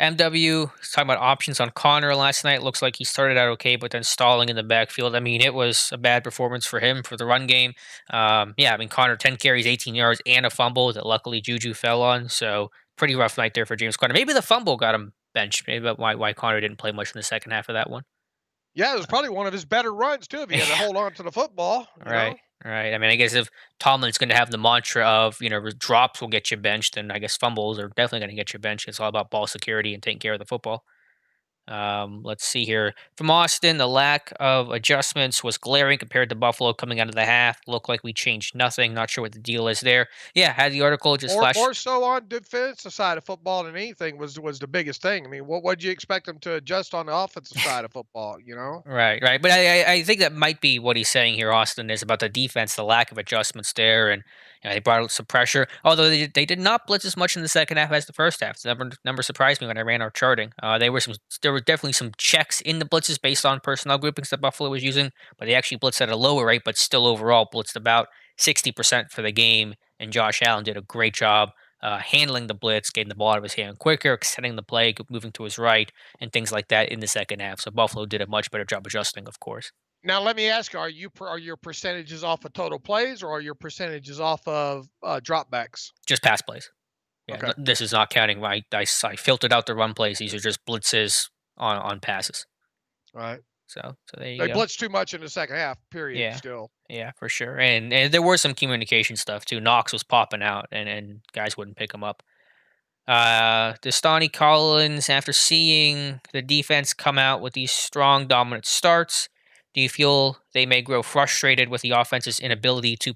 MW was talking about options on Connor last night. Looks like he started out okay, but then stalling in the backfield. I mean, it was a bad performance for him for the run game. Yeah, I mean, Connor, 10 carries, 18 yards, and a fumble that luckily Juju fell on. So pretty rough night there for James Conner. Maybe the fumble got him benched. Maybe that's why Connor didn't play much in the second half of that one. Yeah, it was probably one of his better runs too. If he had to Yeah, hold on to the football, right. Right. I mean, I guess if Tomlin's going to have the mantra of, drops will get you benched, then I guess fumbles are definitely going to get you benched. It's all about ball security and taking care of the football. Let's see here. From Austin, the lack of adjustments was glaring compared to Buffalo coming out of the half. Looked like we changed nothing. Not sure what the deal is there. Yeah, had the article just Or flash. more so on defensive side of football than anything was the biggest thing. I mean, what you expect them to adjust on the offensive side of football? Right, right. But I think that might be what he's saying here, Austin, is about the defense, the lack of adjustments there, and they brought out some pressure. Although they did not blitz as much in the second half as the first half. The number surprised me when I ran our charting. There were definitely some checks in the blitzes based on personnel groupings that Buffalo was using, but they actually blitzed at a lower rate, but still overall blitzed about 60% for the game. And Josh Allen did a great job handling the blitz, getting the ball out of his hand quicker, extending the play, moving to his right, and things like that in the second half. So Buffalo did a much better job adjusting, of course. Now let me ask you: are your percentages off of total plays, or are your percentages off of dropbacks? Just pass plays. Yeah, Okay, this is not counting. I filtered out the run plays. These are just blitzes on passes. all right. So there you They go. blitzed too much in the second half. Period. Yeah, Still. yeah, for sure. And there was some communication stuff too. Knox was popping out, and guys wouldn't pick him up. Destani Collins, after seeing the defense come out with these strong, dominant starts, do you feel they may grow frustrated with the offense's inability to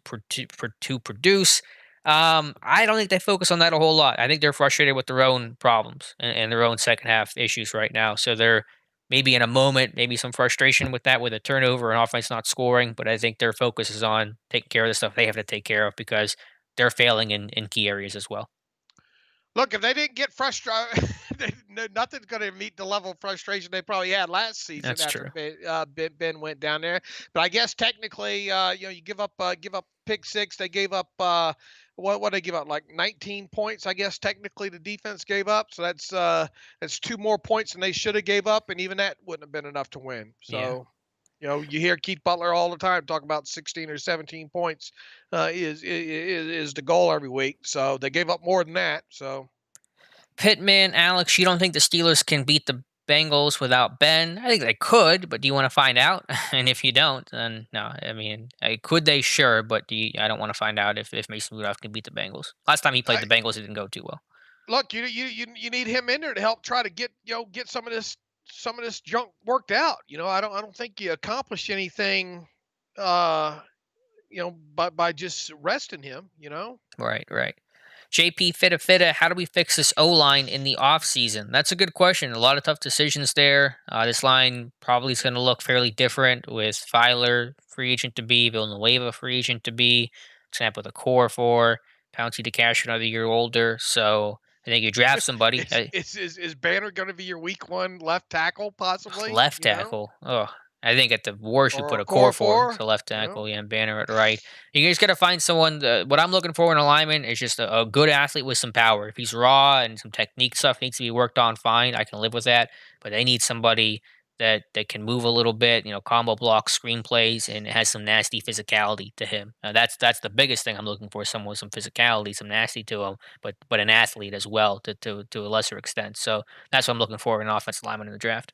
produce? I don't think they focus on that a whole lot. I think they're frustrated with their own problems and their own second half issues right now. So they're maybe in a moment, maybe some frustration with that, with a turnover and offense not scoring. But I think their focus is on taking care of the stuff they have to take care of because they're failing in key areas as well. Look, if they didn't get frustrated, nothing's going to meet the level of frustration they probably had last season That's after true. Ben went down there. But I guess technically, you give up pick six. They gave up what they give up, like 19 points. I guess technically the defense gave up. So that's 2 more points than they should have gave up, and even that wouldn't have been enough to win. Yeah. So. You hear Keith Butler all the time talk about 16 or 17 points is the goal every week. So they gave up more than that. So Pittman, Alex, you don't think the Steelers can beat the Bengals without Ben? I think they could, but do you want to find out? And if you don't, then no. I mean, could they? Sure, but I don't want to find out if Mason Rudolph can beat the Bengals. Last time he played the I, Bengals, it didn't go too well. look, you need him in there to help try to get get some of this junk worked out. I don't think you accomplish anything uh by just resting him. Right, right. JP Fitta Fitta, how do we fix this O line in the offseason? That's a good question. A lot of tough decisions there. This line probably is going to look fairly different with Filer free agent to be, Villanueva free agent to be, snap with a core for, Pouncey to cash another year older. So I think you draft somebody. Is Banner going to be your week one left tackle possibly? Left tackle. Oh, I think at the worst we Or put a a core core for four? so left tackle. Yeah, and Banner at right. You just got to find someone. What I'm looking for in a lineman is just a good athlete with some power. If he's raw and some technique stuff needs to be worked on, fine, I can live with that. But they need somebody that can move a little bit. Combo blocks, screenplays, and has some nasty physicality to him. That's the biggest thing I'm looking for. Someone with some physicality, some nasty to him, but an athlete as well to a lesser extent. So that's what I'm looking for in an offensive lineman in the draft.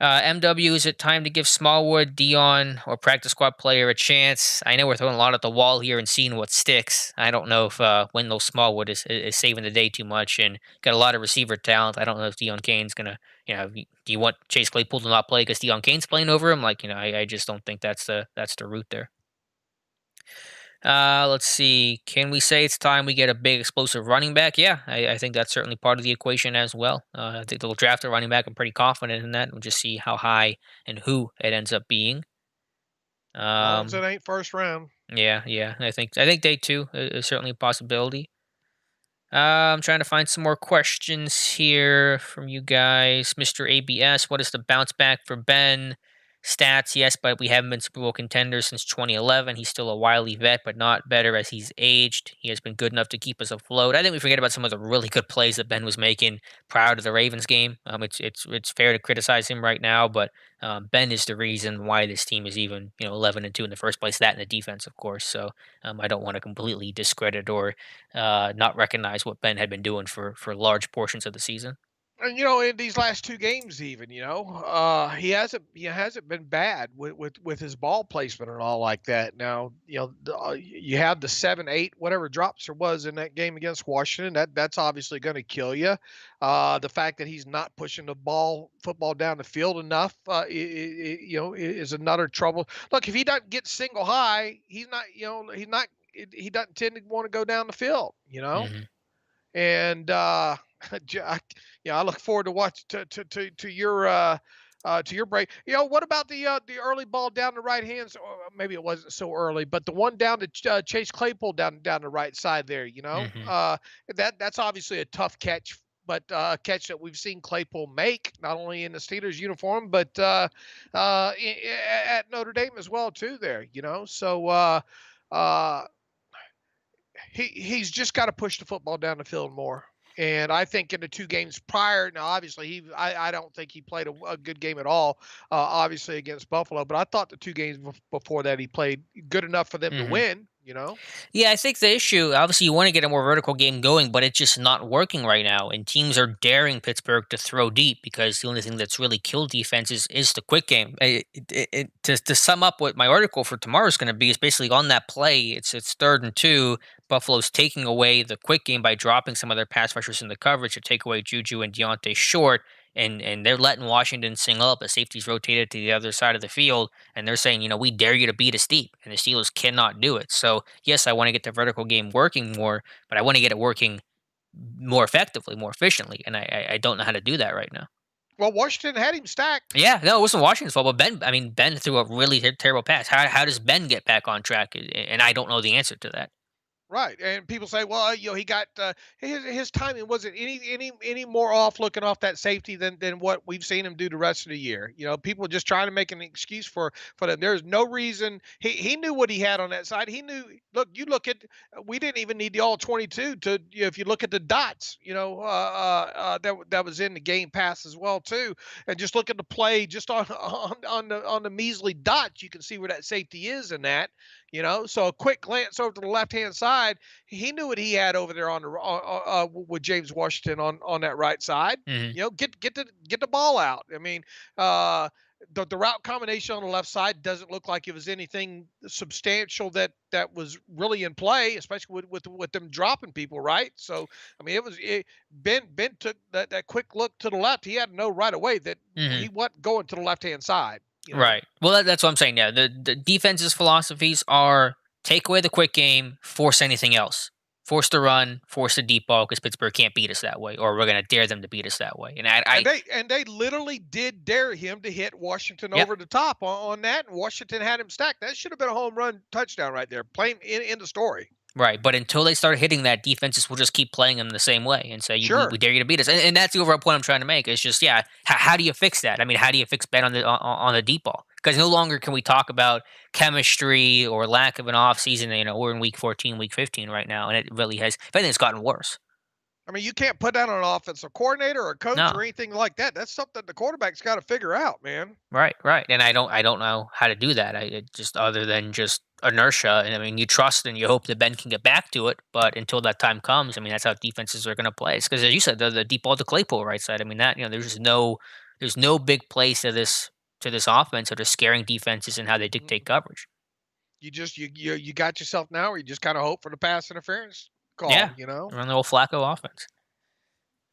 MW, is it time to give Smallwood, Dion, or practice squad player a chance? I know we're throwing a lot at the wall here and seeing what sticks. I don't know if Wendell Smallwood is saving the day too much and got a lot of receiver talent. I don't know if Dion Kane's going to, do you want Chase Claypool to not play because Dion Kane's playing over him? I just don't think that's the route there. Let's see. Can we say it's time we get a big explosive running back? Yeah, I think that's certainly part of the equation as well. I think they'll draft a running back. I'm pretty confident in that. We'll just see how high and who it ends up being. As long as it Um, ain't first round. yeah, yeah. I think day two is certainly a possibility. I'm trying to find some more questions here from you guys. Mr. ABS, what is the bounce back for Ben? Stats, yes, but we haven't been Super Bowl contenders since 2011. He's still a wily vet, but not better as he's aged. He has been good enough to keep us afloat. I think we forget about some of the really good plays that Ben was making prior to the Ravens game. It's fair to criticize him right now, but Ben is the reason why this team is even 11-2 in the first place. That and the defense, of course. So I don't want to completely discredit or not recognize what Ben had been doing for large portions of the season. And in these last two games, even he hasn't been bad with his ball placement and all like that. Now you have the 7-8 whatever drops there was in that game against Washington. That's obviously going to kill you. The fact that he's not pushing the football down the field enough, is another trouble. Look, if he doesn't get single high, he's not. He's not. He doesn't tend to want to go down the field. Hmm. And I look forward to watch to your break. What about the early ball down the right hands? Or maybe it wasn't so early, but the one down to Chase Claypool down the right side there. Hmm. That's obviously a tough catch, but a catch that we've seen Claypool make not only in the Steelers uniform, but at Notre Dame as well too. There, so. Uh, he's just got to push the football down the field more. And I think in the two games prior, now obviously I don't think he played a good game at all, obviously against Buffalo. But I thought the two games before that he played good enough for them to Hmm. win. Yeah, I think the issue, obviously, you want to get a more vertical game going, but it's just not working right now. And teams are daring Pittsburgh to throw deep because the only thing that's really killed defenses is the quick game. To sum up what my article for tomorrow is going to be is basically on that play. It's 3rd and 2. Buffalo's taking away the quick game by dropping some of their pass rushers in the coverage to take away Juju and Deontay Short. And they're letting Washington single up as safeties rotated to the other side of the field and they're saying, we dare you to beat us deep, and the Steelers cannot do it. So, yes, I want to get the vertical game working more, but I want to get it working more effectively, more efficiently, and I don't know how to do that right now. Well, Washington had him stacked. Yeah, no, it wasn't Washington's fault, but Ben threw a really terrible pass. How does Ben get back on track? And I don't know the answer to that. Right, and people say, well, he got his timing wasn't any more off looking off that safety than what we've seen him do the rest of the year. People just trying to make an excuse for them. There's no reason he knew what he had on that side. He knew. Look, you look at we didn't even need the all 22 to if you look at the dots, that was in the game pass as well too, and just look at the play just on the measly dots, you can see where that safety is in that. So a quick glance over to the left-hand side, he knew what he had over there on the with James Washington on that right side. Mhm. Get the ball out. I mean, uh, the route combination on the left side doesn't look like it was anything substantial that was really in play, especially with them dropping people, right? So I mean, Ben took that quick look to the left. He had to know right away that Mhm. he wasn't going to the left-hand side. Right. Well, that's what I'm saying. Yeah, the defense's philosophies are take away the quick game, force anything else, force the run, force the deep ball because Pittsburgh can't beat us that way, or we're gonna dare them to beat us that way. And And they literally did dare him to hit Washington yep. over the top on that, and Washington had him stacked. That should have been a home run touchdown right there. Plain in the story. Right, but until they start hitting that, defenses will just keep playing them the same way and say, we Sure. dare you to beat us." And that's the overall point I'm trying to make. It's just, yeah, how do you fix that? I mean, how do you fix Ben on the deep ball? Because no longer can we talk about chemistry or lack of an off season. We're in week 14, week 15 right now, and it really has. If anything, it's gotten worse. I mean, you can't put that on an offensive coordinator or a coach No, or anything like that. That's something the quarterback's got to figure out, man. right, right, and I don't know how to do that. Just other than just inertia, and I mean, you trust and you hope that Ben can get back to it, but until that time comes, I mean, that's how defenses are going to play. It's because, as you said, the deep ball to Claypool right side. I mean, that there's no big place to this offense that are scaring defenses and how they dictate Mm. coverage. You got yourself now, or you just kind of hope for the pass interference Yeah, call. run the old Flacco offense.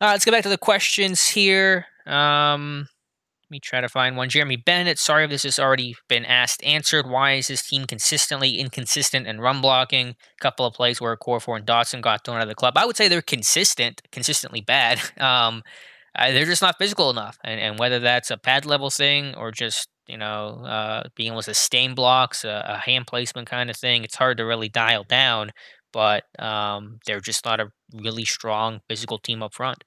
Let's get back to the questions here. Let me try to find one. Jeremy Bennett. Sorry if this has already been asked, answered. Why is his team consistently inconsistent in run blocking? A couple of plays where Corfor and Dotson got thrown out of the club. I would say they're consistently bad. They're just not physical enough. And whether that's a pad level thing or just, being able to sustain blocks, a hand placement kind of thing, it's hard to really dial down. But they're just not a really strong physical team up front.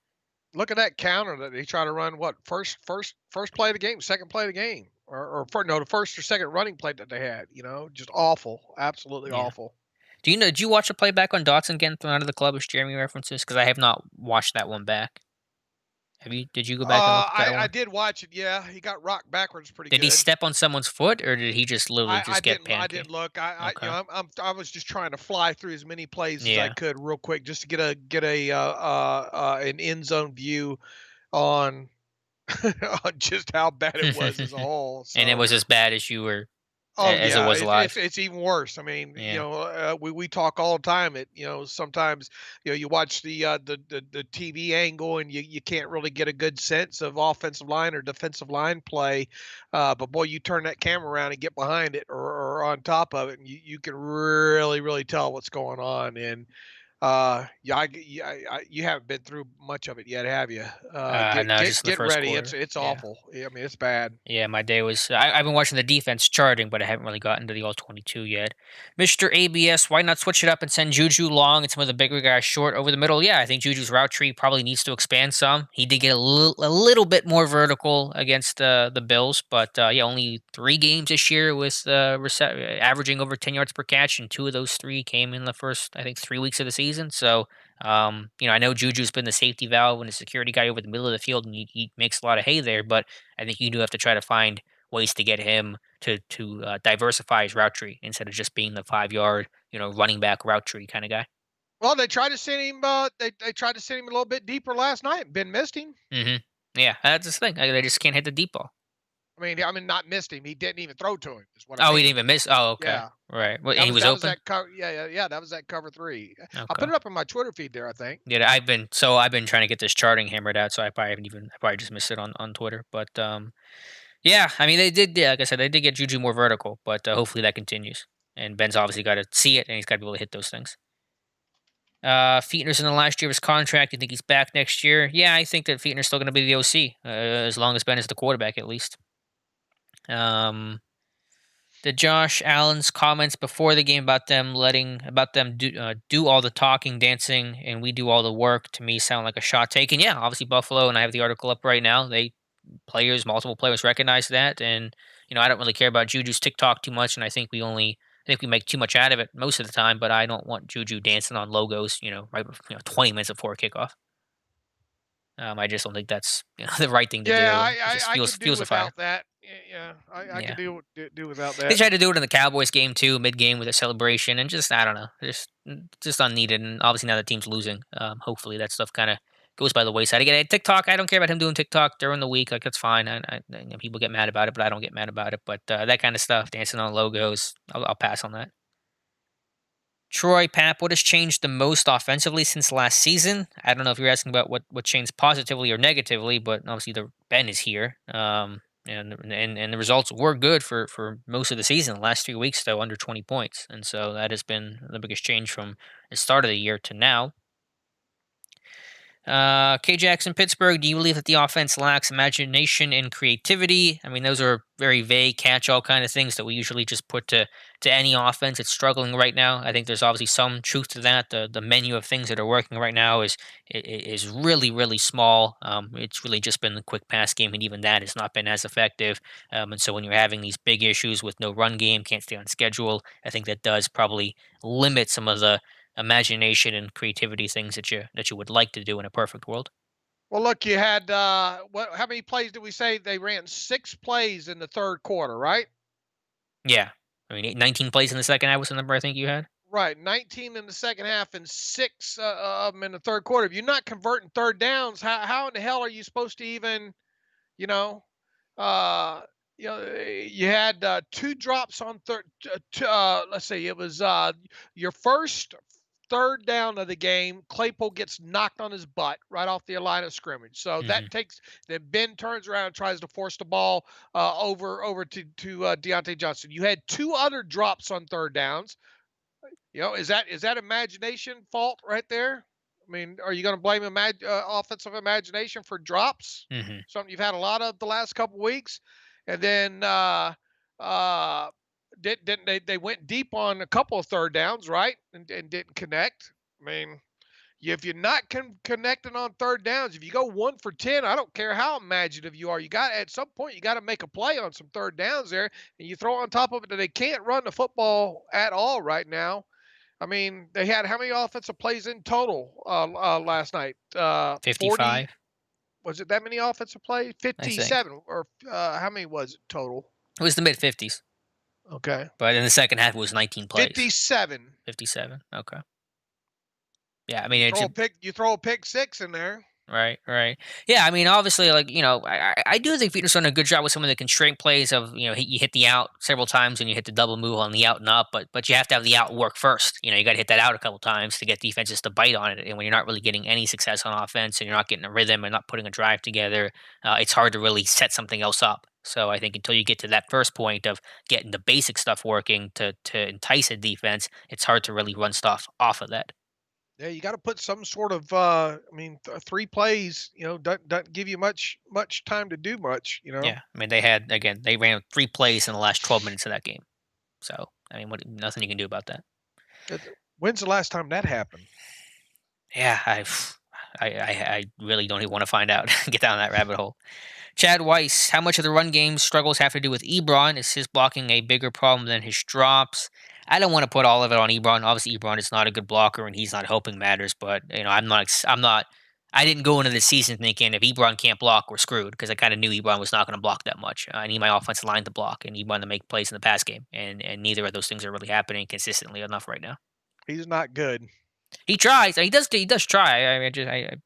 Look at that counter that they try to run. What first play of the game, second play of the game, or for no the first or second running play that they had. Just awful, absolutely Yeah. awful. Did you watch a playback on Dotson getting thrown out of the club as Jeremy references? Because I have not watched that one back. Have you? Did you go back and look at that I one? did watch it. Yeah, he got rocked backwards pretty Did he good. step on someone's foot, or did he just literally just get I didn't pancaked? look. Okay. I was just trying to fly through as many plays as I Yeah. could real quick, just to get an end zone view on on just how bad it was as a whole. And it So, was as bad as you were, oh as it yeah, was live. it's even worse. I mean, Yeah. we talk all the time. Sometimes you watch the TV angle and you can't really get a good sense of offensive line or defensive line play. But boy, you turn that camera around and get behind it or on top of it, and you can really tell what's going on. And yeah, you haven't been through much of it yet, have you? Get No, just get in the get first ready. quarter. It's Yeah. awful. I mean, it's bad. Yeah, my day was. I've been watching the defense charting, but I haven't really gotten to the all 22 yet. Mr. ABS, why not switch it up and send Juju long and some of the bigger guys short over the middle? Yeah, I think Juju's route tree probably needs to expand some. He did get a little bit more vertical against the Bills, but yeah, only 3 games this year with averaging over 10 yards per catch, and 2 of those 3 came in the first, I think, 3 weeks of the season. So I know Juju's been the safety valve and the security guy over the middle of the field, and he makes a lot of hay there, but I think you do have to try to find ways to get him to diversify his route tree instead of just being the 5 yard, running back route tree kind of guy. Well, they tried to send him. They tried to send him a little bit deeper last night. Ben missed him. Hmm. Yeah, that's the thing. They just can't hit the deep ball. I mean, not missed him. He didn't even throw to him. Is what I Oh, he mean. didn't even miss. Oh, okay, Yeah, right. Well, and he was that was open. that cover. Yeah. That was that cover three. I Okay. put it up in my Twitter feed there. I think. Yeah, I've been trying to get this charting hammered out, so I probably just missed it on Twitter. But yeah, I mean they did. Yeah, like I said, they did get Juju more vertical, but hopefully that continues. And Ben's obviously got to see it, and he's got to be able to hit those things. Feetner's in the last year of his contract. You think he's back next year? Yeah, I think that Feetner's still going to be the OC as long as Ben is the quarterback, at least. Um, the Josh Allen's comments before the game about them do all the talking, dancing, and we do all the work to me sound like a shot taken. Yeah, obviously Buffalo, and I have the article up right now. Multiple players recognize that, and I don't really care about Juju's TikTok too much, and I think we make too much out of it most of the time. But I don't want Juju dancing on logos, right, 20 minutes before kickoff. I just don't think that's the right thing to Yeah, do. It I just I fuels could do fuels the fire. without that. Yeah, I could Yeah. do without They that. tried to do it in the Cowboys game too, mid-game with a celebration, and just I don't know, just unneeded. And obviously now the team's losing. Hopefully that stuff kind of goes by the wayside. Again, TikTok, I don't care about him doing TikTok during the week. Like that's fine. You know, people get mad about it, but I don't get mad about it. But that kind of stuff, dancing on logos, I'll pass on that. Troy, Pap, what has changed the most offensively since last season? I don't know if you're asking about what changed positively or negatively, but obviously the Ben is here, and the results were good for most of the season. The last 3 weeks, though, under 20 points, and so that has been the biggest change from the start of the year to now. K. Jackson, Pittsburgh. Do you believe that the offense lacks imagination and creativity? I mean, those are very vague, catch-all kind of things that we usually just put to any offense that's struggling right now. I think there's obviously some truth to that. The menu of things that are working right now is really really small. It's really just been the quick pass game, and even that has not been as effective. And so when you're having these big issues with no run game, can't stay on schedule, I think that does probably limit some of the imagination and creativity things that you would like to do in a perfect world. Well, look, you had what? How many plays did we say they ran? 6 plays in the third quarter, right? Yeah. I mean, 19 plays in the second half was the number I think you had. Right, 19 in the second half and six of them in the third quarter. If you're not converting third downs, how in the hell are you supposed to even, you know, uh, you had two drops on third. Let's see, it was your first third down of the game. Claypool gets knocked on his butt right off the line of scrimmage. So Hmm. that takes. Then Ben turns around and tries to force the ball over to Deontay Johnson. You had two other drops on third downs. Is that imagination fault right there? I mean, are you going to blame offensive imagination for drops? Hmm. Something you've had a lot of the last couple weeks, and then uh, didn't they went deep on a couple of third downs, right? And didn't connect. I mean, if you're not connecting on third downs, if you go 1 for 10, I don't care how imaginative you are. You got at some point you got to make a play on some third downs there, and you throw on top of it that they can't run the football at all right now. I mean, they had how many offensive plays in total last night? 40. 55, Was it that many offensive plays? I think. 57, or how many was it total? It was the mid 50s, Okay, but in the second half it was 19 plays. 57. 57. Okay. Yeah, I You mean it's throw a pick. You throw a pick six in there. right, right. Yeah, I mean, obviously, like I do think Peter's done a good job with some of the constraint plays of you hit the out several times and you hit the double move on the out and up, but you have to have the out work first. You got to hit that out a couple times to get defenses to bite on it. And when you're not really getting any success on offense and you're not getting a rhythm and not putting a drive together, it's hard to really set something else up. So I think until you get to that first point of getting the basic stuff working to entice a defense, it's hard to really run stuff off of that. Yeah, you got to put some sort of. I mean, 3 plays. Doesn't give you much time to do much. Yeah, I mean they ran 3 plays in the last 12 minutes of that game. So I mean, nothing you can do about that. When's the last time that happened? Yeah, I really don't even want to find out. Get down that rabbit hole. Chad Weiss, how much of the run game struggles have to do with Ebron? Is his blocking a bigger problem than his drops? I don't want to put all of it on Ebron. Obviously, Ebron is not a good blocker, and he's not helping matters. But I'm not. I'm not. I didn't go into the season thinking if Ebron can't block, we're screwed because I kind of knew Ebron was not going to block that much. I need my offensive line to block and Ebron to make plays in the pass game, and neither of those things are really happening consistently enough right now. He's not good. He tries. He does. He does try. I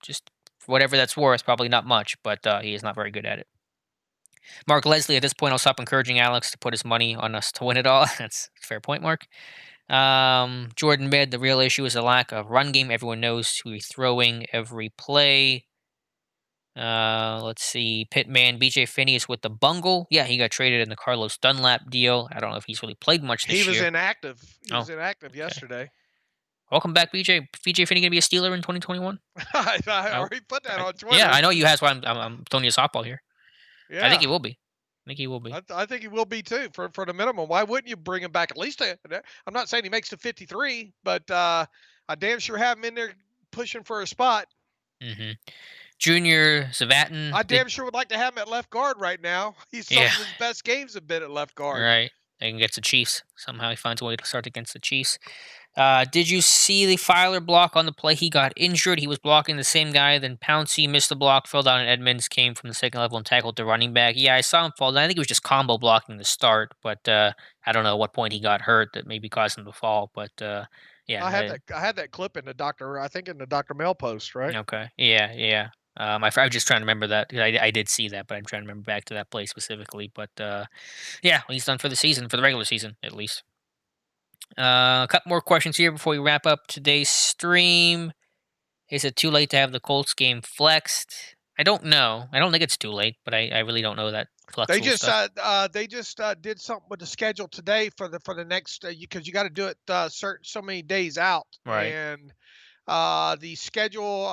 just for whatever that's worth, probably not much, but he is not very good at it. Mark Leslie, at this point, I'll stop encouraging Alex to put his money on us to win it all. That's a fair point, Mark. Jordan Mid, the real issue is a lack of run game. Everyone knows who he's throwing every play. Let's see. Pitman, BJ Finney is with the Bungle. Yeah, he got traded in the Carlos Dunlap deal. I don't know if he's really played much He this was year. inactive. He Oh, was inactive okay. yesterday. Welcome back, BJ. BJ Finney going to be a Steeler in 2021? I Oh, already put that on yeah, I Twitter. know you. That's why I'm throwing you a softball here. I think Yeah, he will be. I think he will be. I think he will be too for the minimum. Why wouldn't you bring him back at least? I'm not saying he makes the 53, but I damn sure have him in there pushing for a spot. Hmm. Junior Zavatin. I damn sure would like to have him at left guard right now. He's some Yeah, of his best games have been at left guard. right. Against the Chiefs. Somehow he finds a way to start against the Chiefs. Did you see the Filer block on the play? He got injured. He was blocking the same guy. Then Pouncey missed the block, fell down, and Edmonds came from the second level and tackled the running back. Yeah, I saw him fall down. I think it was just combo blocking to start, but I don't know at what point he got hurt that maybe caused him to fall. But yeah, I had that clip in the Doctor. I think in the Doctor Mail post, right? okay, yeah, yeah. I was just trying to remember that. I did see that, but I'm trying to remember back to that play specifically. But yeah, well, he's done for the season, for the regular season at least. A couple more questions here before we wrap up today's stream. Is it too late to have the Colts game flexed? I don't know. I don't think it's too late, but I really don't know that flexible stuff. They just did something with the schedule today for the next because you got to do it certain so many days out, Right. and the schedule.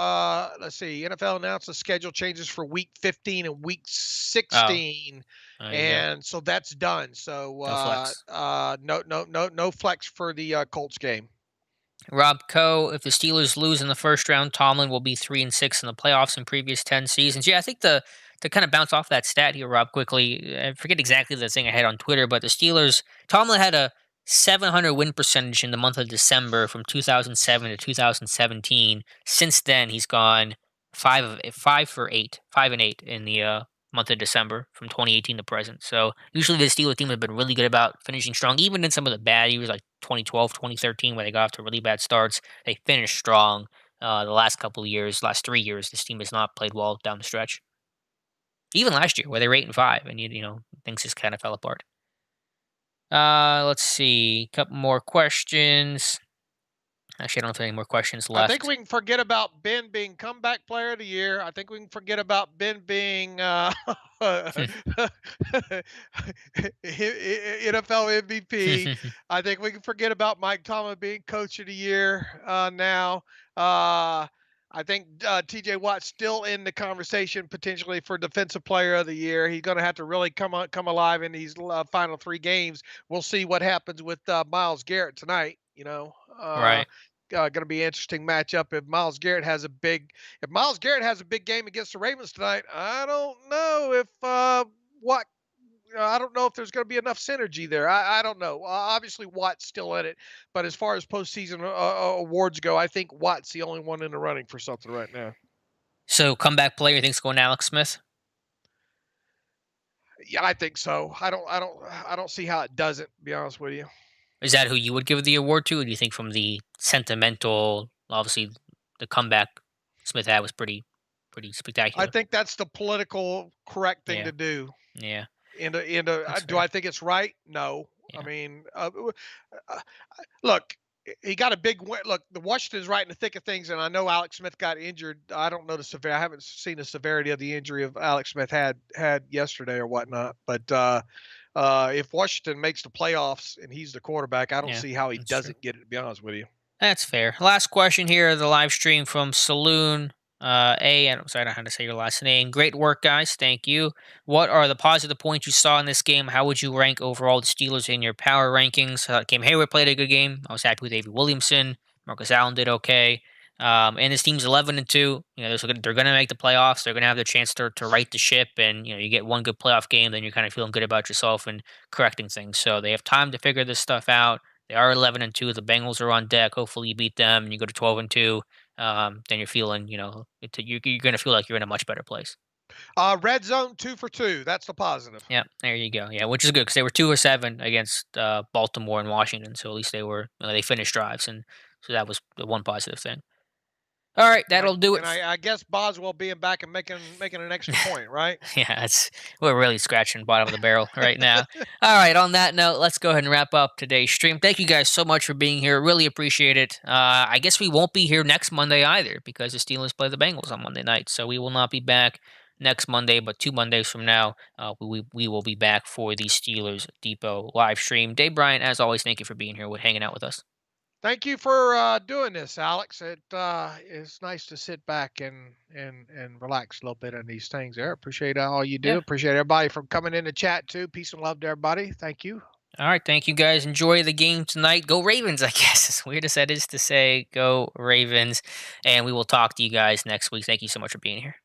Let's see. NFL announced the schedule changes for Week 15 and Week Oh, 16, there you go. and so that's done. So No flex. no flex for the Colts game. Rob Coe, if the Steelers lose in the first round, Tomlin will be 3-6 in the playoffs in previous 10 seasons. Yeah, I think to kind of bounce off that stat here, Rob, quickly, I forget exactly the thing I had on Twitter, but the Steelers, Tomlin had a 700 win percentage in the month of December from 2007 to 2017. Since then, he's gone 5 for 8 in the month of December from 2018 to present. So usually the Steelers team have been really good about finishing strong, even in some of the bad years like 2012, 2013, where they got off to really bad starts. They finished strong. The last couple of years, last 3 years, this team has not played well down the stretch. Even last year, where they were 8-5, and you know things just kind of fell apart. Let's see, a couple more questions. Actually, I don't know if there are any more questions I think left. we can forget about Ben being comeback player of the year. I think we can forget about Ben being NFL MVP. I think we can forget about Mike Tomlin being coach of the year now. I think TJ Watt's still in the conversation potentially for defensive player of the year. He's going to have to really come alive in these final 3 games. We'll see what happens with Myles Garrett tonight. Right. Going to be an interesting matchup if Myles Garrett has a big game against the Ravens tonight. I don't know if what I don't know if there's going to be enough synergy there. I don't know. Obviously, Watt's still in it, but as far as postseason awards go, I think Watt's the only one in the running for something right now. So comeback player, thinks going Alex Smith. Yeah, I think so. I don't see how it doesn't. To be honest with you. Is that who you would give the award to? Or do you think from the sentimental, obviously, the comeback Smith had was pretty I spectacular? think that's the political correct thing Yeah, to do. yeah, In a that's do I fair. think it's right? No. I Yeah, mean, look, he got a big win. Look, the Washington's right in the thick of things, and I know Alex Smith got injured. I don't know the severity. I haven't seen the severity of the injury of Alex Smith had yesterday or whatnot. But if Washington makes the playoffs and he's the quarterback, I don't yeah, see how he that's true. doesn't get it. To be honest with you. That's fair. Last question here, the live stream from Saloon. I'm sorry, I don't know how to say your last name. Great work, guys. Thank you. What are the positive points you saw in this game? How would you rank overall the Steelers in your power rankings? Cam Hayward played a good game. I was happy with Avery Williamson. Marcus Allen did okay. And this team's 11-2. You know, they're going to make the playoffs. They're going to have the chance to right the ship. And you get one good playoff game, then you're kind of feeling good about yourself and correcting things. So they have time to figure this stuff out. They are 11-2. The Bengals are on deck. Hopefully, you beat them and you go to 12-2. Then you're feeling, you're going to feel like you're in a much better place. Red zone 2 for 2. That's the positive. Yeah, there you go. Yeah, which is good because they were 2 or 7 against Baltimore and Washington. So at least they finished drives, and so that was the one positive thing. All right, And I that'll do it. and I guess Boswell being back and making an extra point, right? Yeah, we're really scratching the bottom of the barrel right now. All right, on that note, let's go ahead and wrap up today's stream. Thank you guys so much for being here. Really appreciate it. I guess we won't be here next Monday either because the Steelers play the Bengals on Monday night, so we will not be back next Monday. But 2 Mondays from now, we will be back for the Steelers Depot live stream. Dave Bryan, as always, thank you for being here, hanging out with us. Thank you for doing this, Alex. It's nice to sit back and relax a little bit on these things. There, appreciate all you do. Yeah. Appreciate everybody from coming in the chat too. Peace and love to everybody. Thank you. All right, thank you guys. Enjoy the game tonight. Go Ravens, I guess. As weird as that is to say, go Ravens. And we will talk to you guys next week. Thank you so much for being here.